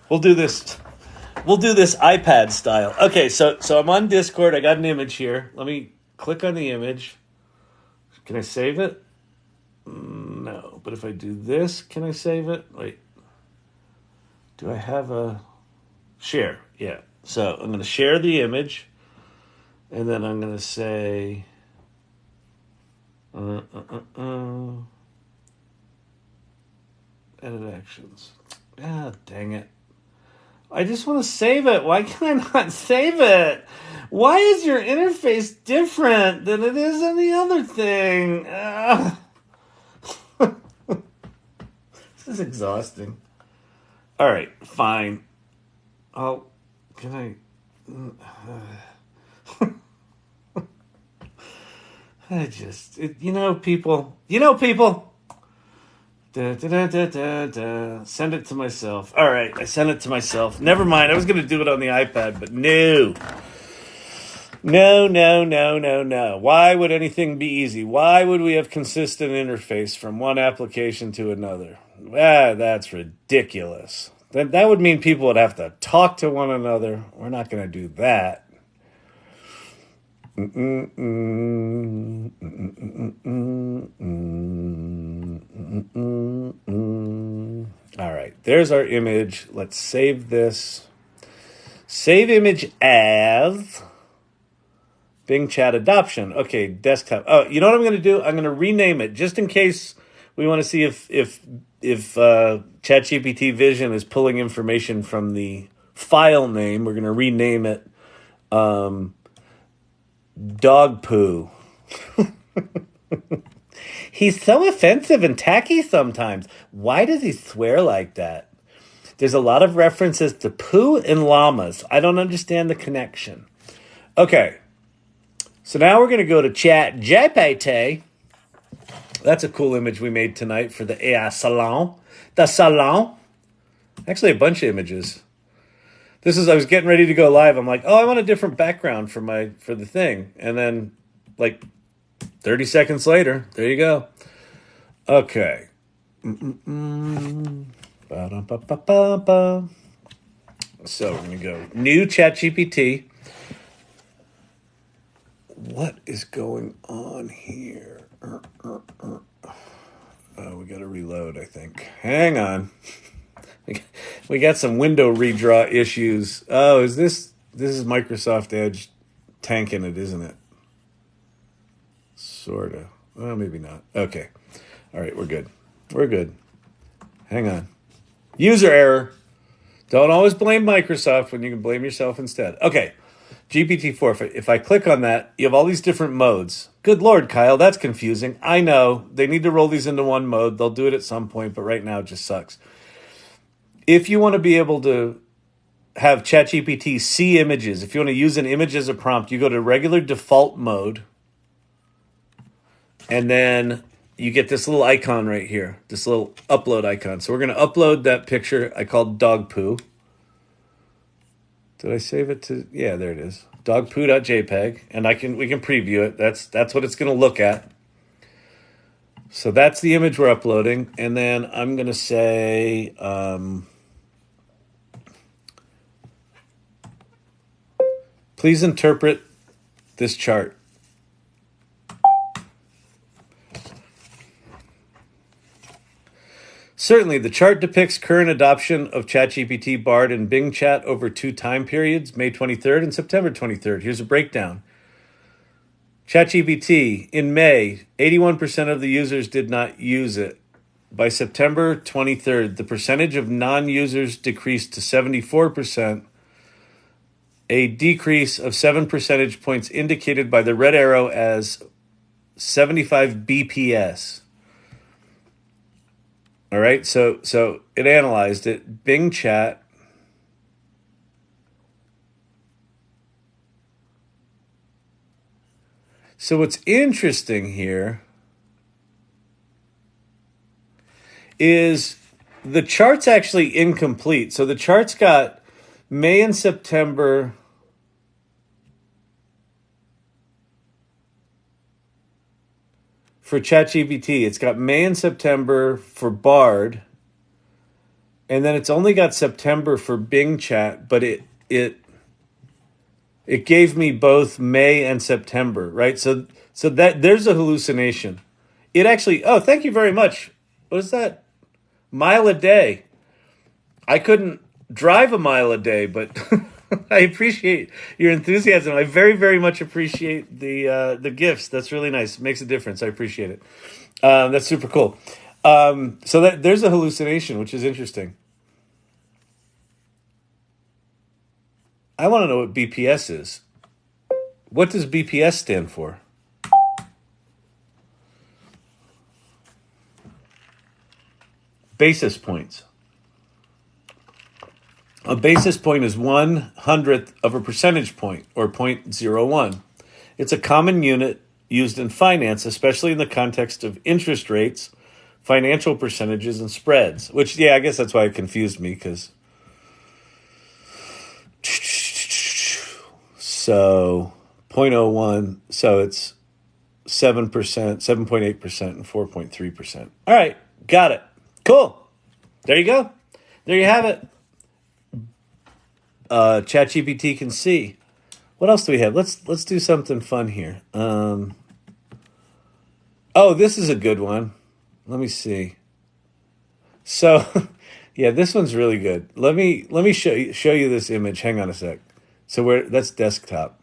We'll do this iPad style. Okay, so I'm on Discord. I got an image here. Let me click on the image. Can I save it? No. But if I do this, can I save it? Wait. Do I have a share? Yeah. So I'm going to share the image, and then I'm going to say, edit actions. Ah, dang it. I just want to save it. Why can I not save it? Why is your interface different than it is on the other thing? This is exhausting. All right, fine. Can I just, people. Da, da, da, da, da, da. Send it to myself. All right, I sent it to myself. Never mind. I was going to do it on the iPad, but no. No. Why would anything be easy? Why would we have consistent interface from one application to another? That's ridiculous. That would mean people would have to talk to one another. We're not going to do that. All right, there's our image. Let's save this. Save image as Bing Chat adoption. Okay, desktop. Oh, you know what I'm going to do? I'm going to rename it just in case we want to see if ChatGPT Vision is pulling information from the file name. We're going to rename it dog poo. He's so offensive and tacky sometimes. Why does he swear like that? There's a lot of references to poo and llamas. I don't understand the connection. Okay. So now we're going to go to ChatGPT. That's a cool image we made tonight for the AI Salon. The Salon. Actually, a bunch of images. I was getting ready to go live. I'm like, oh, I want a different background for the thing. And then, like, 30 seconds later, there you go. Okay. Ba-dum-ba-ba-ba-ba. So we're going to go new ChatGPT. What is going on here? Oh, we got to reload, I think. Hang on. We got some window redraw issues. Oh, is this is Microsoft Edge tanking it, isn't it? Sort of. Well, maybe not. Okay. All right, we're good. We're good. Hang on. User error. Don't always blame Microsoft when you can blame yourself instead. Okay. GPT-4, if I click on that, you have all these different modes. Good Lord, Kyle, that's confusing. I know. They need to roll these into one mode. They'll do it at some point, but right now it just sucks. If you want to be able to have ChatGPT see images, if you want to use an image as a prompt, you go to regular default mode, and then you get this little icon right here, this little upload icon. So we're going to upload that picture I called dog poo. Did I save it to? Yeah, there it is. Dogpoo.jpg, and we can preview it. That's what it's going to look at. So that's the image we're uploading, and then I'm going to say please interpret this chart. Certainly, the chart depicts current adoption of ChatGPT, Bard, and Bing Chat over 2 time periods, May 23rd and September 23rd. Here's a breakdown. ChatGPT, in May, 81% of the users did not use it. By September 23rd, the percentage of non-users decreased to 74%, a decrease of 7 percentage points indicated by the red arrow as 75 BPS. All right, so it analyzed it. Bing Chat. So what's interesting here is the chart's actually incomplete. So the chart's got May and September. For ChatGPT, it's got May and September for Bard, and then it's only got September for Bing Chat, but it gave me both May and September, right? So that there's a hallucination. It actually, oh, thank you very much. What is that? Mile a day. I couldn't drive a mile a day, but I appreciate your enthusiasm. I very, very much appreciate the gifts. That's really nice. It makes a difference. I appreciate it. That's super cool. So there's a hallucination, which is interesting. I want to know what BPS is. What does BPS stand for? Basis points. A basis point is 1/100th of a percentage point, or 0.01. It's a common unit used in finance, especially in the context of interest rates, financial percentages, and spreads. Which, yeah, I guess that's why it confused me, because... So, 0.01, so it's 7%, 7.8%, and 4.3%. All right, got it. Cool. There you go. There you have it. ChatGPT can see. What else do we have? Let's do something fun here. Oh, this is a good one. Let me see. So, yeah, this one's really good. Let me show you this image. Hang on a sec. So that's desktop.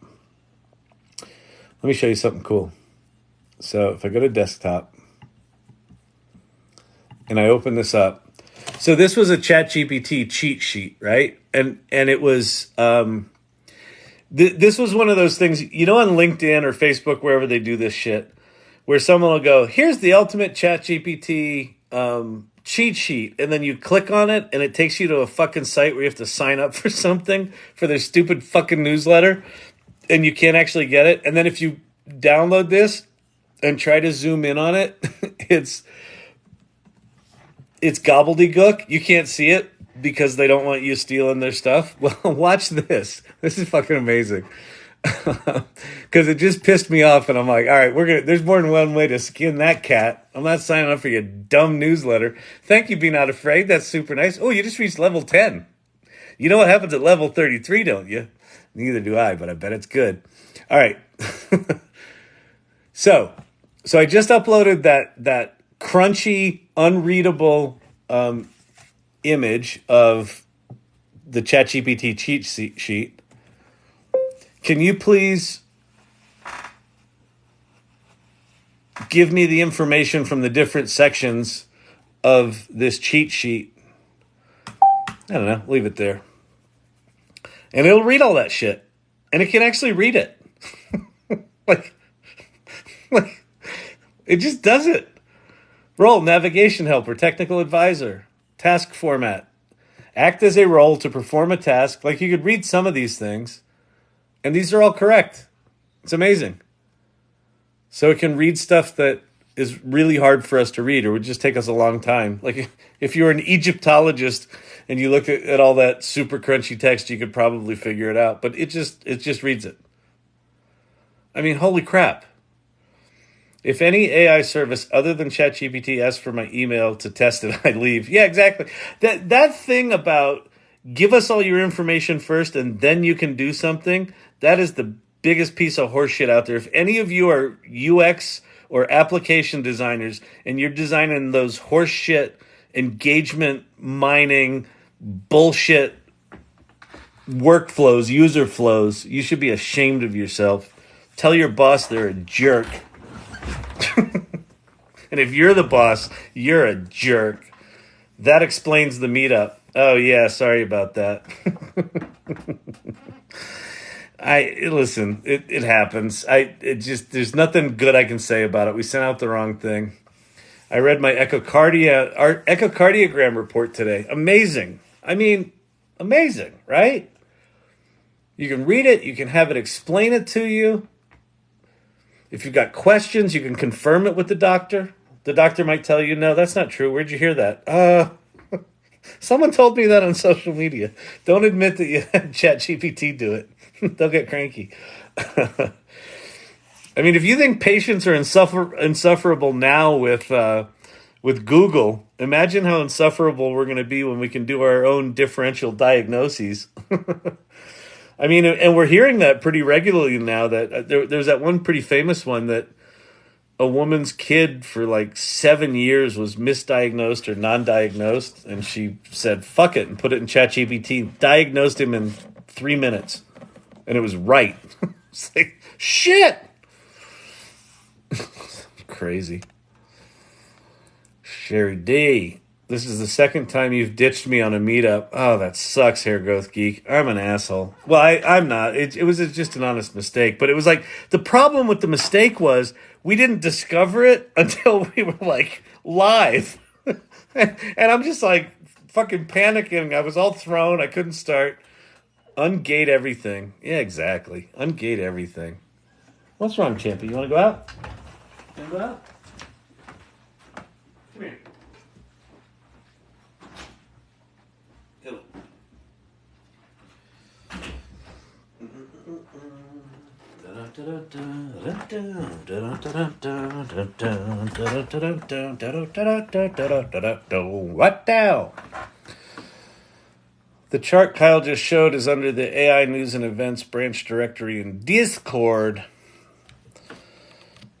Let me show you something cool. So if I go to desktop and I open this up. So this was a ChatGPT cheat sheet, right? And it was this was one of those things, you know, on LinkedIn or Facebook, wherever they do this shit, where someone will go, here's the ultimate ChatGPT cheat sheet, and then you click on it and it takes you to a fucking site where you have to sign up for something for their stupid fucking newsletter, and you can't actually get it. And then if you download this and try to zoom in on it, it's gobbledygook. You can't see it because they don't want you stealing their stuff. Well, watch this. This is fucking amazing. Because it just pissed me off, and I'm like, all right, there's more than one way to skin that cat. I'm not signing up for your dumb newsletter. Thank you, Be Not Afraid. That's super nice. Oh, you just reached level 10. You know what happens at level 33, don't you? Neither do I, but I bet it's good. All right. So I just uploaded that crunchy, unreadable image of the ChatGPT cheat sheet. Can you please give me the information from the different sections of this cheat sheet? I don't know. Leave it there. And it'll read all that shit. And it can actually read it. like, it just does it. Role, navigation helper, technical advisor, task format. Act as a role to perform a task. Like, you could read some of these things. And these are all correct. It's amazing. So it can read stuff that is really hard for us to read or would just take us a long time. Like if you were an Egyptologist and you looked at all that super crunchy text, you could probably figure it out. But it just reads it. I mean, holy crap. If any AI service other than ChatGPT asks for my email to test it, I leave. Yeah, exactly. That thing about give us all your information first and then you can do something, that is the biggest piece of horseshit out there. If any of you are UX or application designers and you're designing those horseshit engagement mining bullshit workflows, user flows, you should be ashamed of yourself. Tell your boss they're a jerk. And if you're the boss, you're a jerk. That explains the meetup. Oh yeah, sorry about that. Listen, it happens. There's nothing good I can say about it. We sent out the wrong thing. I read my echocardiogram report today. Amazing. I mean, amazing, right? You can read it, you can have it explain it to you. If you've got questions, you can confirm it with the doctor. The doctor might tell you, no, that's not true. Where'd you hear that? Someone told me that on social media. Don't admit that you had ChatGPT do it. They'll get cranky. I mean, if you think patients are insufferable now with Google, imagine how insufferable we're going to be when we can do our own differential diagnoses. I mean, and we're hearing that pretty regularly now. That there's that one pretty famous one that a woman's kid for like 7 years was misdiagnosed or non-diagnosed, and she said, fuck it, and put it in ChatGPT, diagnosed him in 3 minutes. And it was right. It's like, shit! Crazy. Sherry D. This is the second time you've ditched me on a meetup. Oh, that sucks, Hair Growth Geek. I'm an asshole. Well, I'm not. It was just an honest mistake. But it was like, the problem with the mistake was we didn't discover it until we were like live. And I'm just like fucking panicking. I was all thrown. I couldn't start. Ungate everything. Yeah, exactly. Ungate everything. What's wrong, Champy? You want to go out? You want to go out? Come here. What now? The chart Kyle just showed is under the AI News and Events branch directory in Discord.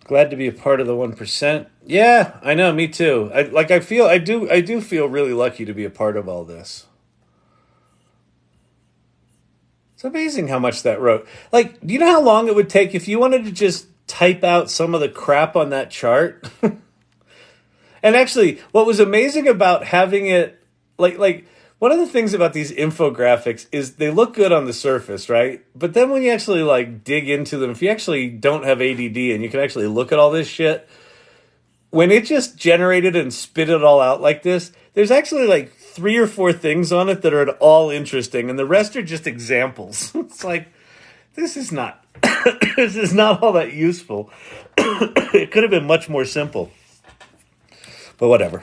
Glad to be a part of the 1%. Yeah, I know, me too. I do feel really lucky to be a part of all this. It's amazing how much that wrote. Like, do you know how long it would take if you wanted to just type out some of the crap on that chart? And actually, what was amazing about having it, like one of the things about these infographics is they look good on the surface, right? But then when you actually like dig into them, if you actually don't have ADD and you can actually look at all this shit, when it just generated and spit it all out like this, there's actually like 3 or 4 things on it that are at all interesting, and the rest are just examples. It's like, this is not this is not all that useful. It could have been much more simple, but whatever.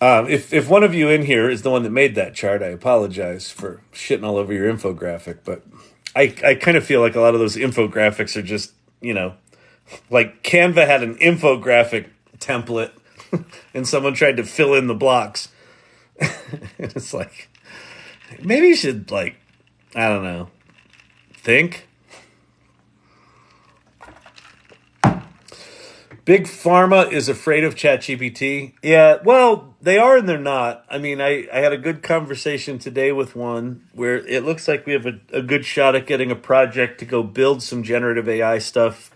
If one of you in here is the one that made that chart, I apologize for shitting all over your infographic, but I kind of feel like a lot of those infographics are just, like Canva had an infographic template and someone tried to fill in the blocks. It's like, maybe you should, like, I don't know, think. Big Pharma is afraid of ChatGPT. Yeah, well, they are and they're not. I mean, I had a good conversation today with one where it looks like we have a good shot at getting a project to go build some generative AI stuff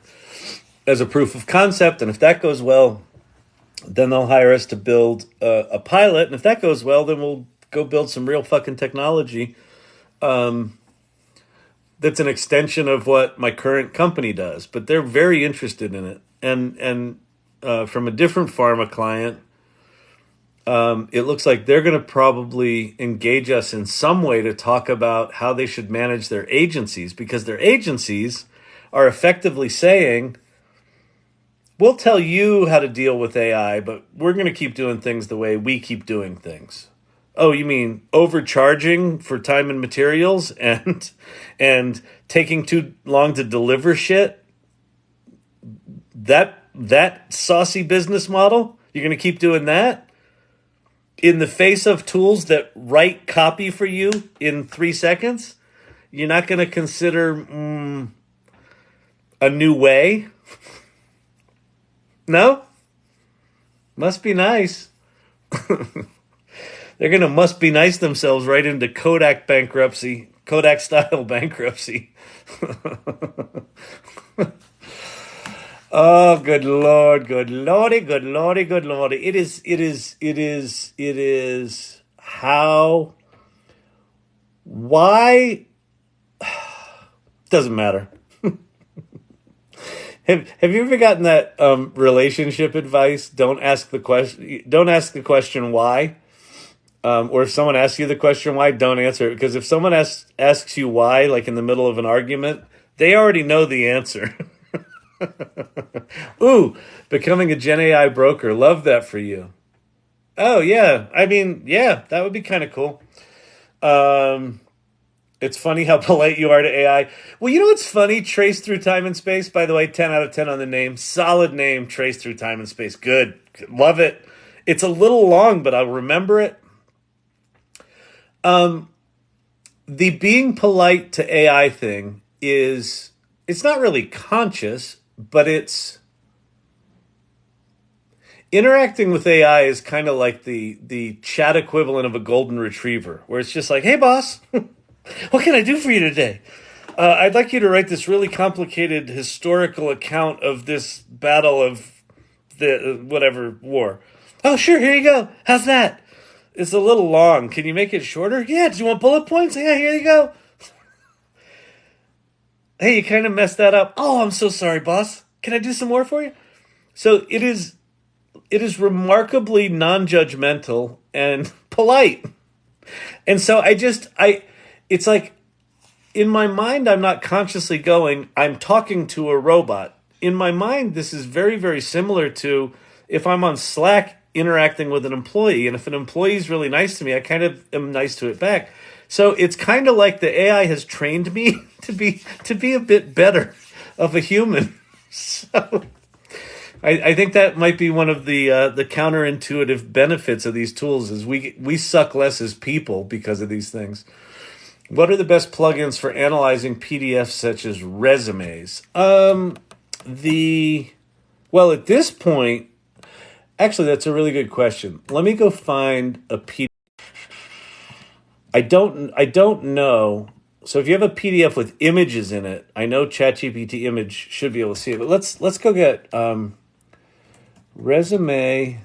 as a proof of concept. And if that goes well, then they'll hire us to build a pilot. And if that goes well, then we'll go build some real fucking technology that's an extension of what my current company does. But they're very interested in it. And from a different pharma client, it looks like they're going to probably engage us in some way to talk about how they should manage their agencies, because their agencies are effectively saying, we'll tell you how to deal with AI, but we're going to keep doing things the way we keep doing things. Oh, you mean overcharging for time and materials and taking too long to deliver shit? That saucy business model, you're going to keep doing that in the face of tools that write copy for you in 3 seconds? You're not going to consider a new way? No? Must be nice. They're going to must be nice themselves right into Kodak bankruptcy, Kodak style bankruptcy. Oh, good Lord, good Lordy, good Lordy, good Lordy. It is how, why, doesn't matter. Have you ever gotten that relationship advice? Don't ask the question why. Or if someone asks you the question why, don't answer it. Because if someone asks you why, like in the middle of an argument, they already know the answer. Ooh, becoming a Gen AI broker. Love that for you. Oh, yeah. I mean, yeah, that would be kind of cool. It's funny how polite you are to AI. Well, you know what's funny? Trace Through Time and Space. By the way, 10 out of 10 on the name. Solid name, Trace Through Time and Space. Good. Love it. It's a little long, but I'll remember it. The being polite to AI thing it's not really conscious, but it's interacting with AI is kind of like the chat equivalent of a golden retriever, where it's just like, hey, boss, what can I do for you today? I'd like you to write this really complicated historical account of this battle of the whatever war. Oh, sure, here you go. How's that? It's a little long. Can you make it shorter? Yeah, do you want bullet points? Yeah, here you go. Hey, you kind of messed that up. Oh, I'm so sorry, boss. Can I do some more for you? So it is remarkably non-judgmental and polite. And so it's like, in my mind, I'm not consciously going, I'm talking to a robot. In my mind, this is very, very similar to if I'm on Slack interacting with an employee, and if an employee is really nice to me, I kind of am nice to it back. So it's kind of like the AI has trained me to be a bit better of a human. So I think that might be one of the counterintuitive benefits of these tools is we suck less as people because of these things. What are the best plugins for analyzing PDFs such as resumes? Well, at this point, actually, that's a really good question. Let me go find a PDF. I don't know. So if you have a PDF with images in it, I know ChatGPT image should be able to see it. But let's go get resume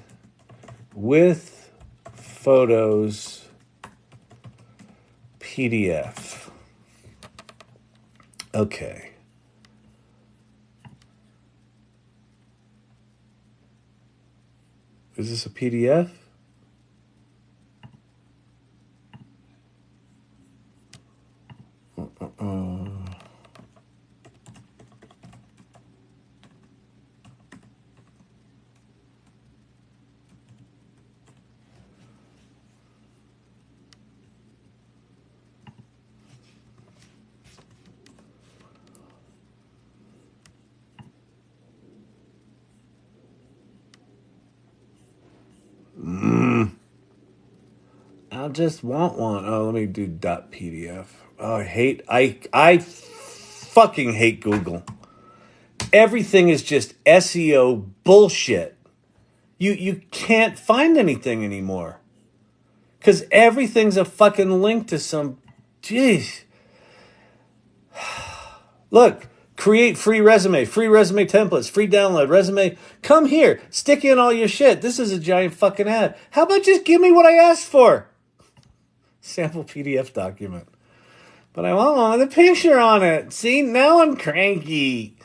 with photos PDF. Okay. Is this a PDF? I just want one. Oh, let me do .pdf. Oh, I fucking hate Google. Everything is just SEO bullshit. You can't find anything anymore. Because everything's a fucking link to some... Jeez. Look, create free resume templates, free download, resume. Come here, stick in all your shit. This is a giant fucking ad. How about just give me what I asked for? Sample PDF document. But I want one with a picture on it. See, now I'm cranky.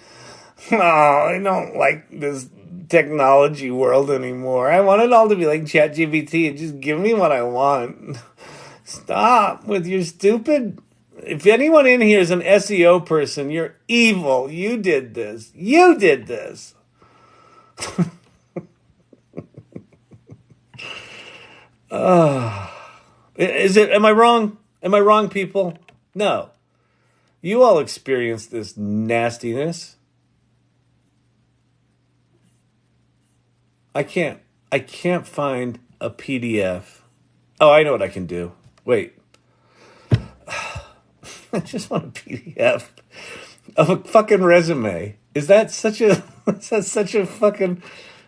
Oh, I don't like this technology world anymore. I want it all to be like ChatGPT and just give me what I want. Stop with your stupid... If anyone in here is an SEO person, you're evil. You did this. You did this. Am I wrong? Am I wrong, people? No. You all experienced this nastiness. I can't find a PDF. Oh, I know what I can do. Wait. I just want a PDF of a fucking resume. Is that such a fucking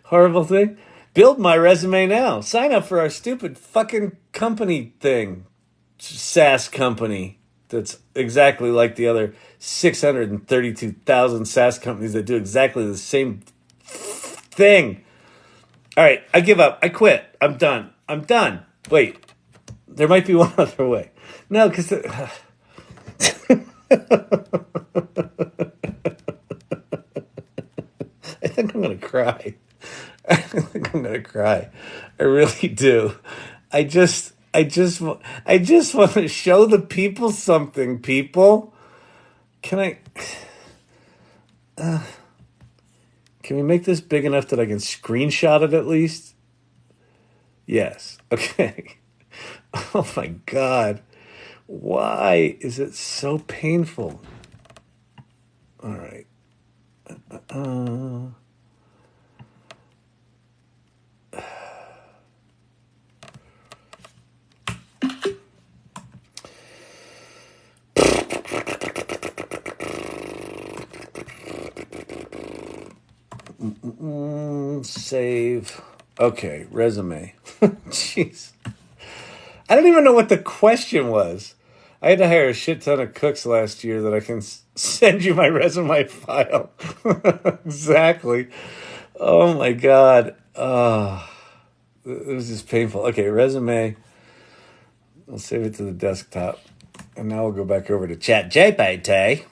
horrible thing? Build my resume now. Sign up for our stupid fucking company thing. SaaS company that's exactly like the other 632,000 SaaS companies that do exactly the same thing. All right, I give up. I quit. I'm done. Wait, there might be one other way. No, because... I think I'm going to cry. I really do. I just want to show the people something, people. Can we make this big enough that I can screenshot it at least? Yes. Okay. Oh my God. Why is it so painful? All right. Save. Okay, resume. Jeez. I don't even know what the question was. I had to hire a shit ton of cooks last year that I can send you my resume file. Exactly. Oh my God. It was just painful. Okay, resume. I'll save it to the desktop. And now we'll go back over to ChatGPT.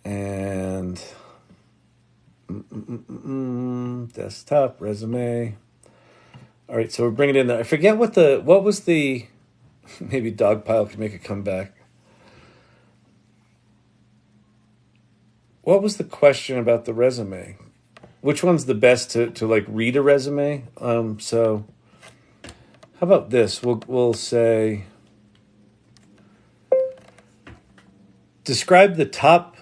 And desktop, resume. All right, so we're bringing it in there. I forget what was the... Maybe Dogpile could make a comeback. What was the question about the resume? Which one's the best to like read a resume? So how about this? We'll say describe the top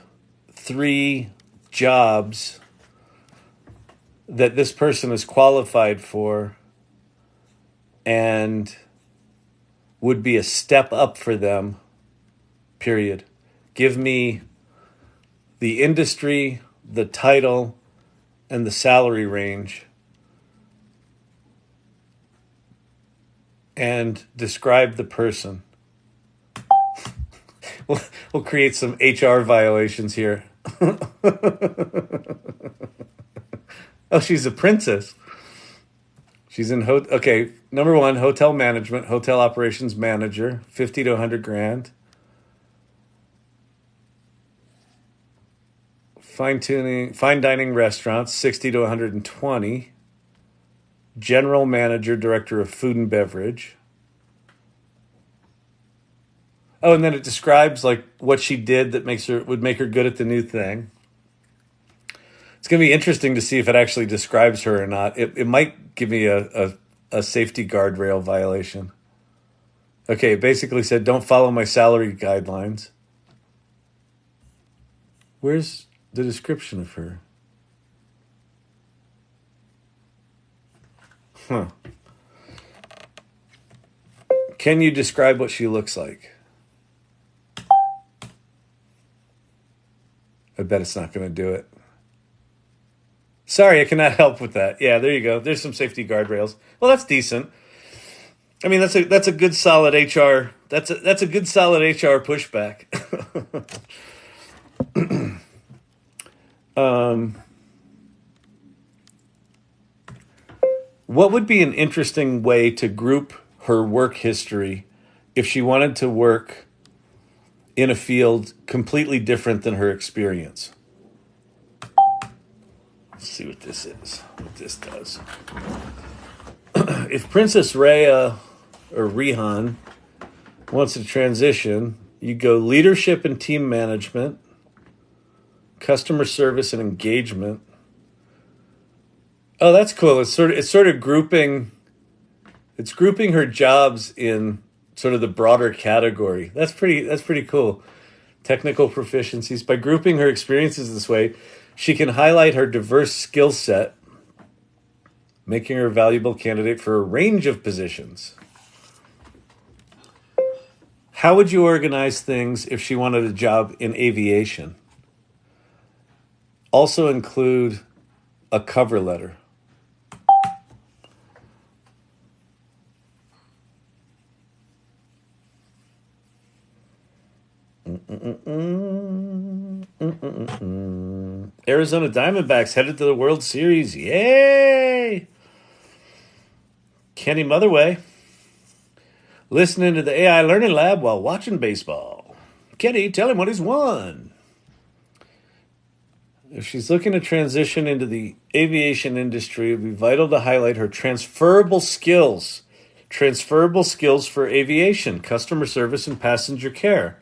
3 jobs that this person is qualified for and would be a step up for them, period. Give me the industry, the title, and the salary range. And describe the person. We'll create some HR violations here. Oh, she's a princess. She's in okay. Number one, hotel management, hotel operations manager, 50 to 100 grand. Fine dining restaurants, 60 to 120. General manager, director of food and beverage. Oh, and then it describes like what she did that would make her good at the new thing. It's going to be interesting to see if it actually describes her or not. It might give me a safety guardrail violation. Okay, it basically said, don't follow my salary guidelines. Where's the description of her? Huh. Can you describe what she looks like? I bet it's not going to do it. Sorry, I cannot help with that. Yeah, there you go. There's some safety guardrails. Well, that's decent. I mean, that's a good solid HR. That's a good solid HR pushback. What would be an interesting way to group her work history if she wanted to work in a field completely different than her experience? Let's see what this is, what this does. If Princess Rhea or Rihan wants to transition, you go leadership and team management, customer service and engagement. Oh, that's cool. It's sort of grouping her jobs in sort of the broader category. That's pretty cool. Technical proficiencies. By grouping her experiences this way, she can highlight her diverse skill set, making her a valuable candidate for a range of positions. How would you organize things if she wanted a job in aviation? Also include a cover letter. Arizona Diamondbacks headed to the World Series. Yay! Kenny Motherway listening to the AI Learning Lab while watching baseball. Kenny, tell him what he's won. If she's looking to transition into the aviation industry, it would be vital to highlight her transferable skills. Transferable skills for aviation, customer service, and passenger care.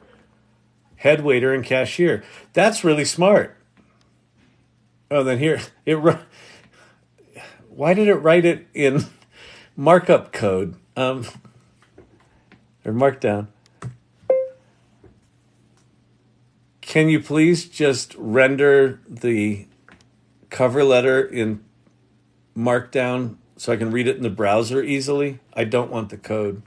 Head waiter and cashier. That's really smart. Oh, then here, why did it write it in markup code? Or markdown. Can you please just render the cover letter in markdown so I can read it in the browser easily? I don't want the code.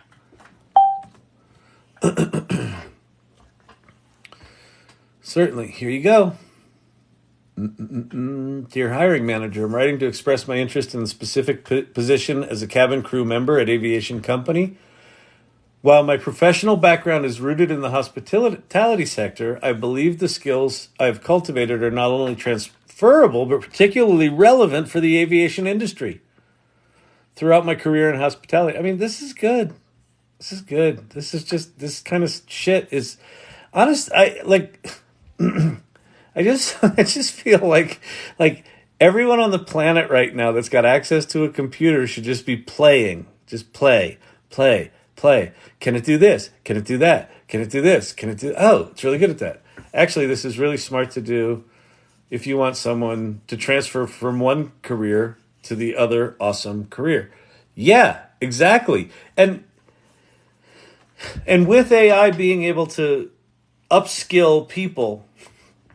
Certainly. Here you go. Dear hiring manager, I'm writing to express my interest in the specific position as a cabin crew member at aviation company. While my professional background is rooted in the hospitality sector, I believe the skills I've cultivated are not only transferable, but particularly relevant for the aviation industry. Throughout my career in hospitality. I mean, this is good. This is good. This is just, this kind of shit is honest. I just feel like everyone on the planet right now that's got access to a computer should just be playing. Just play. Can it do this? Can it do that? Can it do this? Can it do... Oh, it's really good at that. Actually, this is really smart to do if you want someone to transfer from one career to the other awesome career. Yeah, exactly. And with AI being able to upskill people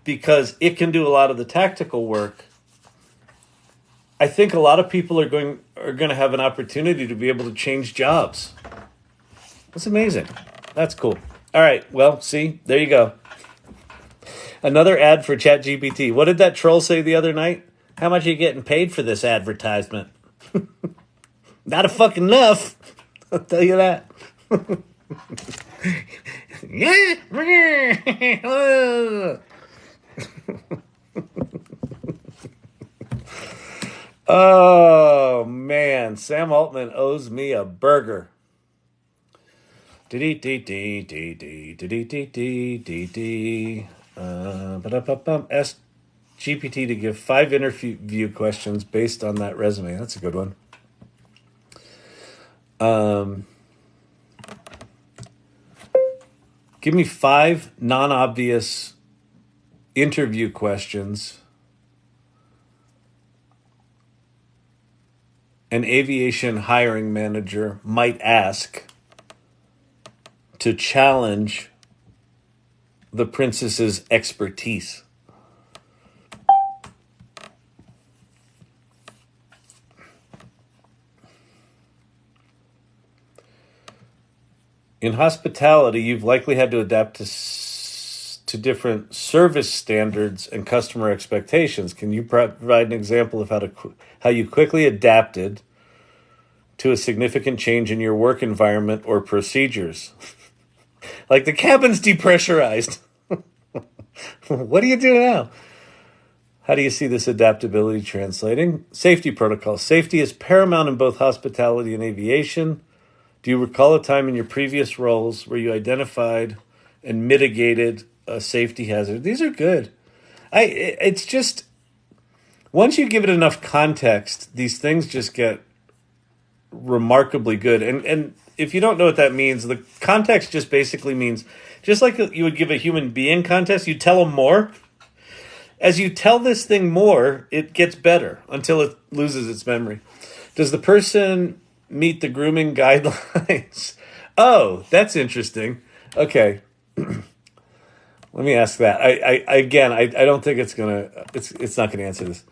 because it can do a lot of the tactical work, I think a lot of people are going to have an opportunity to be able to change jobs. That's amazing. That's cool. All right. Well, see, there you go. Another ad for ChatGPT. What did that troll say the other night? How much are you getting paid for this advertisement? Not a fucking enough. I'll tell you that. Oh, man. Sam Altman owes me a burger. Ask GPT to give 5 interview questions based on that resume. That's a good one. Give me 5 non-obvious interview questions an aviation hiring manager might ask to challenge the princess's expertise. In hospitality, you've likely had to adapt to different service standards and customer expectations. Can you provide an example of how you quickly adapted to a significant change in your work environment or procedures? Like the cabin's depressurized. What do you do now? How do you see this adaptability translating? Safety protocols. Safety is paramount in both hospitality and aviation. Do you recall a time in your previous roles where you identified and mitigated a safety hazard? These are good. It's just, once you give it enough context, these things just get remarkably good. And if you don't know what that means, the context just basically means, just like you would give a human being context, you tell them more. As you tell this thing more, it gets better until it loses its memory. Does the person meet the grooming guidelines? Oh, that's interesting. Okay. Let me ask that. I don't think it's not gonna answer this.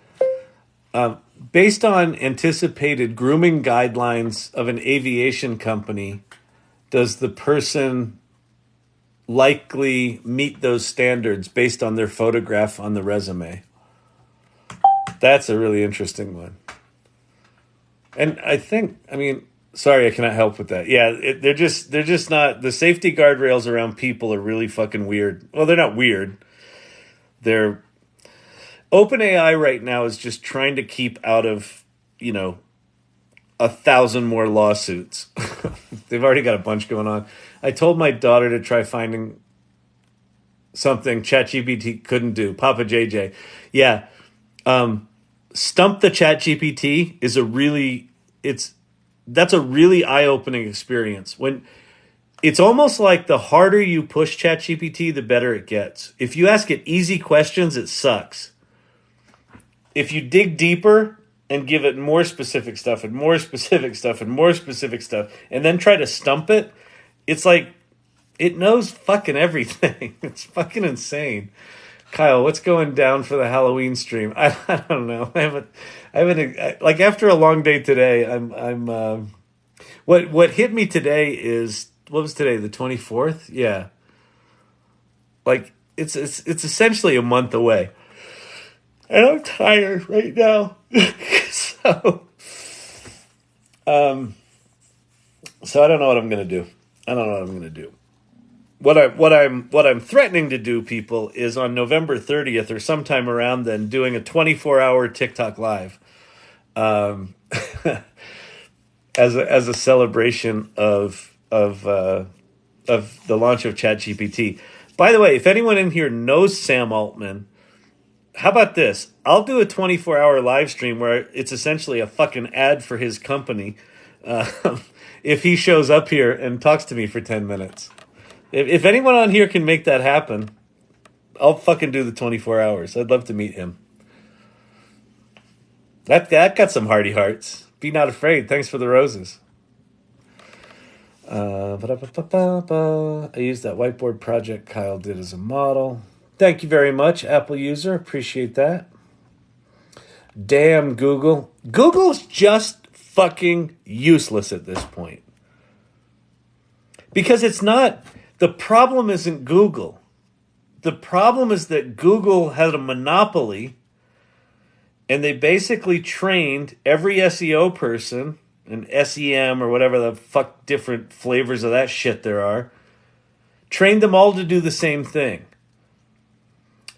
Based on anticipated grooming guidelines of an aviation company, does the person likely meet those standards based on their photograph on the resume? That's a really interesting one. And sorry, I cannot help with that. Yeah, they're just not, the safety guardrails around people are really fucking weird. Well, they're not weird. They're, OpenAI right now is just trying to keep out of, 1,000 more lawsuits. They've already got a bunch going on. I told my daughter to try finding something ChatGPT couldn't do. Papa JJ. Yeah. Stump the ChatGPT is that's a really eye-opening experience. When it's almost like the harder you push ChatGPT, the better it gets. If you ask it easy questions, it sucks. If you dig deeper and give it more specific stuff and more specific stuff and more specific stuff, and then try to stump it, it's like it knows fucking everything. It's fucking insane. Kyle, what's going down for the Halloween stream? I don't know. I haven't like after a long day today. What hit me today is, what was today? The 24th? Yeah. Like it's essentially a month away, and I'm tired right now. So I don't know what I'm gonna do. What I'm threatening to do, people, is on November 30th or sometime around then, doing a 24-hour TikTok live, as a celebration of the launch of ChatGPT. By the way, if anyone in here knows Sam Altman, how about this? I'll do a 24-hour live stream where it's essentially a fucking ad for his company. If he shows up here and talks to me for 10 minutes. If anyone on here can make that happen, I'll fucking do the 24 hours. I'd love to meet him. That got some hearty hearts. Be not afraid. Thanks for the roses. I used that whiteboard project Kyle did as a model. Thank you very much, Apple user. Appreciate that. Damn Google. Google's just fucking useless at this point. Because it's not... The problem isn't Google. The problem is that Google had a monopoly, and they basically trained every SEO person, and SEM or whatever the fuck different flavors of that shit there are, trained them all to do the same thing.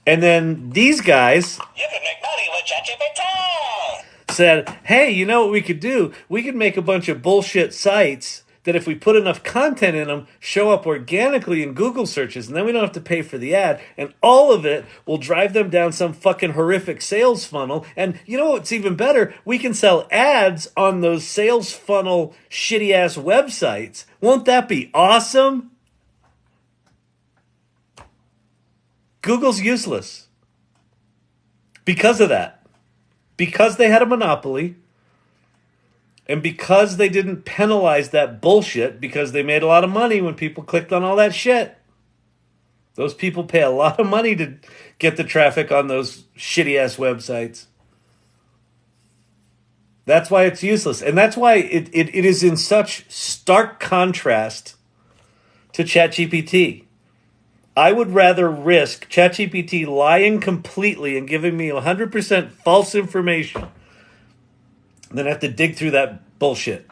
And then these guys... You can make money with ChatGPT! said, hey, you know what we could do? We could make a bunch of bullshit sites that if we put enough content in them, show up organically in Google searches, and then we don't have to pay for the ad, and all of it will drive them down some fucking horrific sales funnel. And you know what's even better? We can sell ads on those sales funnel shitty ass websites. Won't that be awesome? Google's useless because of that. Because they had a monopoly. And because they didn't penalize that bullshit, because they made a lot of money when people clicked on all that shit. Those people pay a lot of money to get the traffic on those shitty-ass websites. That's why it's useless. And that's why it is in such stark contrast to ChatGPT. I would rather risk ChatGPT lying completely and giving me 100% false information then have to dig through that bullshit.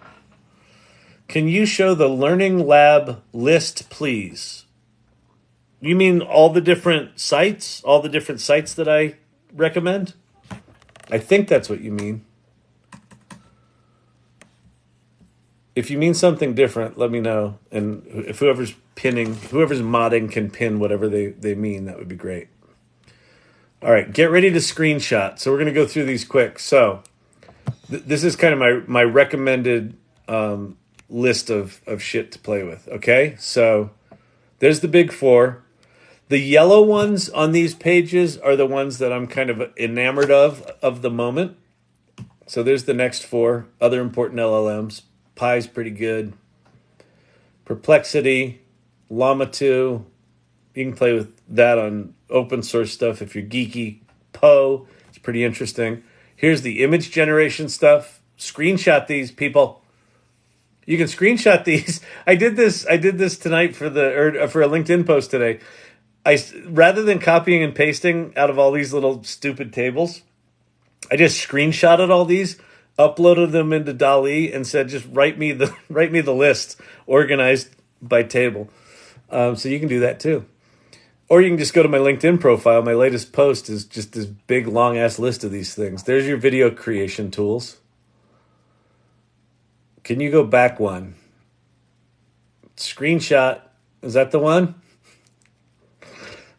Can you show the Learning Lab list, please? You mean all the different sites? All the different sites that I recommend? I think that's what you mean. If you mean something different, let me know. And if whoever's modding can pin whatever they mean, that would be great. All right, get ready to screenshot. So we're going to go through these quick. So this is kind of my recommended list of shit to play with, okay? So there's the big four. The yellow ones on these pages are the ones that I'm kind of enamored of the moment. So there's the next four. Other important LLMs. Pi's pretty good. Perplexity. Llama 2. You can play with that on open source stuff if you're geeky. Poe. It's pretty interesting. Here's the image generation stuff. Screenshot these, people. You can screenshot these. I did this tonight for a LinkedIn post today. Rather than copying and pasting out of all these little stupid tables, I just screenshotted all these, uploaded them into DALL-E, and said, just write me the list organized by table. So you can do that too. Or you can just go to my LinkedIn profile. My latest post is just this big, long-ass list of these things. There's your video creation tools. Can you go back one? Screenshot. Is that the one?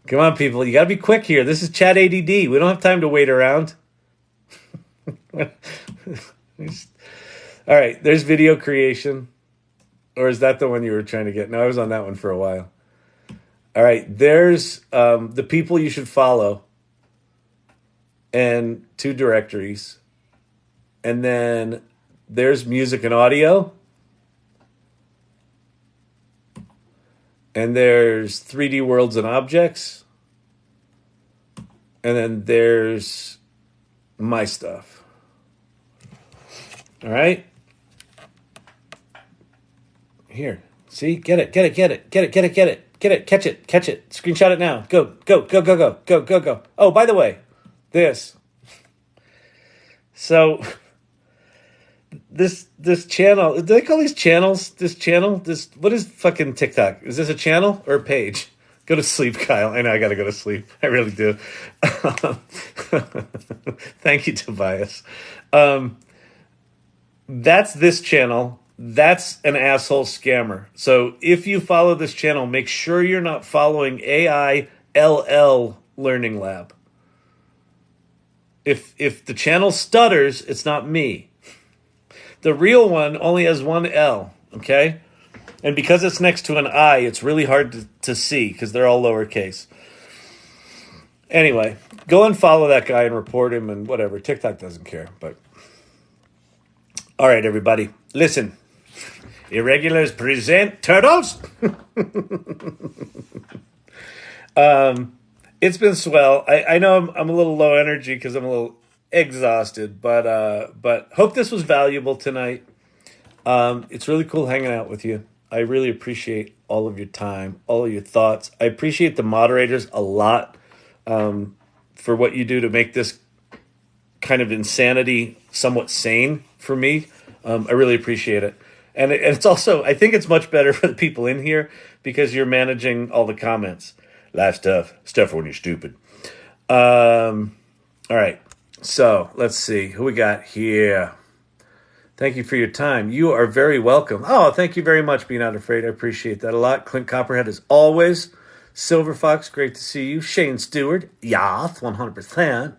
Come on, people. You got to be quick here. This is Chat ADD. We don't have time to wait around. All right. There's video creation. Or is that the one you were trying to get? No, I was on that one for a while. All right, there's the people you should follow and 2 directories. And then there's music and audio. And there's 3D worlds and objects. And then there's my stuff. All right? Here. See? Get it. Get it, catch it, screenshot it now. Go. Oh, by the way, this. So, this channel, do they call these channels, what is fucking TikTok? Is this a channel or a page? Go to sleep, Kyle. I know I gotta go to sleep. I really do. Thank you, Tobias. That's this channel. That's an asshole scammer. So if you follow this channel, make sure you're not following aiLL Learning Lab. If the channel stutters, it's not me. The real one only has one L, okay? And because it's next to an I, it's really hard to see because they're all lowercase. Anyway, go and follow that guy and report him and whatever. TikTok doesn't care, but... All right, everybody, listen. Irregulars present turtles. It's been swell. I know I'm a little low energy because I'm a little exhausted, but hope this was valuable tonight. It's really cool hanging out with you. I really appreciate all of your time, all of your thoughts. I appreciate the moderators a lot for what you do to make this kind of insanity somewhat sane for me. I really appreciate it. And it's also, I think it's much better for the people in here because you're managing all the comments. Live stuff when you're stupid. All right. So let's see who we got here. Thank you for your time. You are very welcome. Oh, thank you very much, Be Not Afraid. I appreciate that a lot. Clint Copperhead, as always. Silver Fox, great to see you. Shane Stewart, Yath, 100%.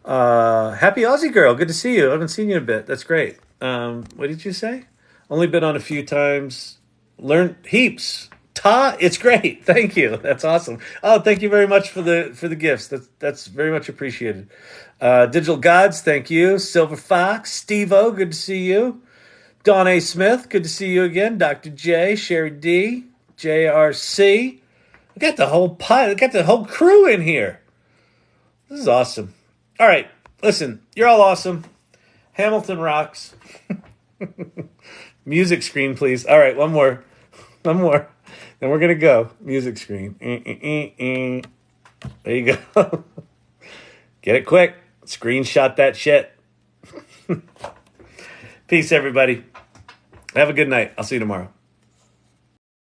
Happy Aussie Girl, good to see you. I haven't seen you in a bit. That's great. What did you say? Only been on a few times. Learned heaps. It's great. Thank you. That's awesome. Oh, thank you very much for the gifts. That's very much appreciated. Digital Gods, thank you. Silver Fox, Steve-O, good to see you. Dawn A. Smith, good to see you again. Dr. J, Sherry D, JRC. We got the whole pile. We got the whole crew in here. This is awesome. All right, listen, you're all awesome. Hamilton rocks. Music screen, please. All right, one more. Then we're going to go. Music screen. There you go. Get it quick. Screenshot that shit. Peace, everybody. Have a good night. I'll see you tomorrow.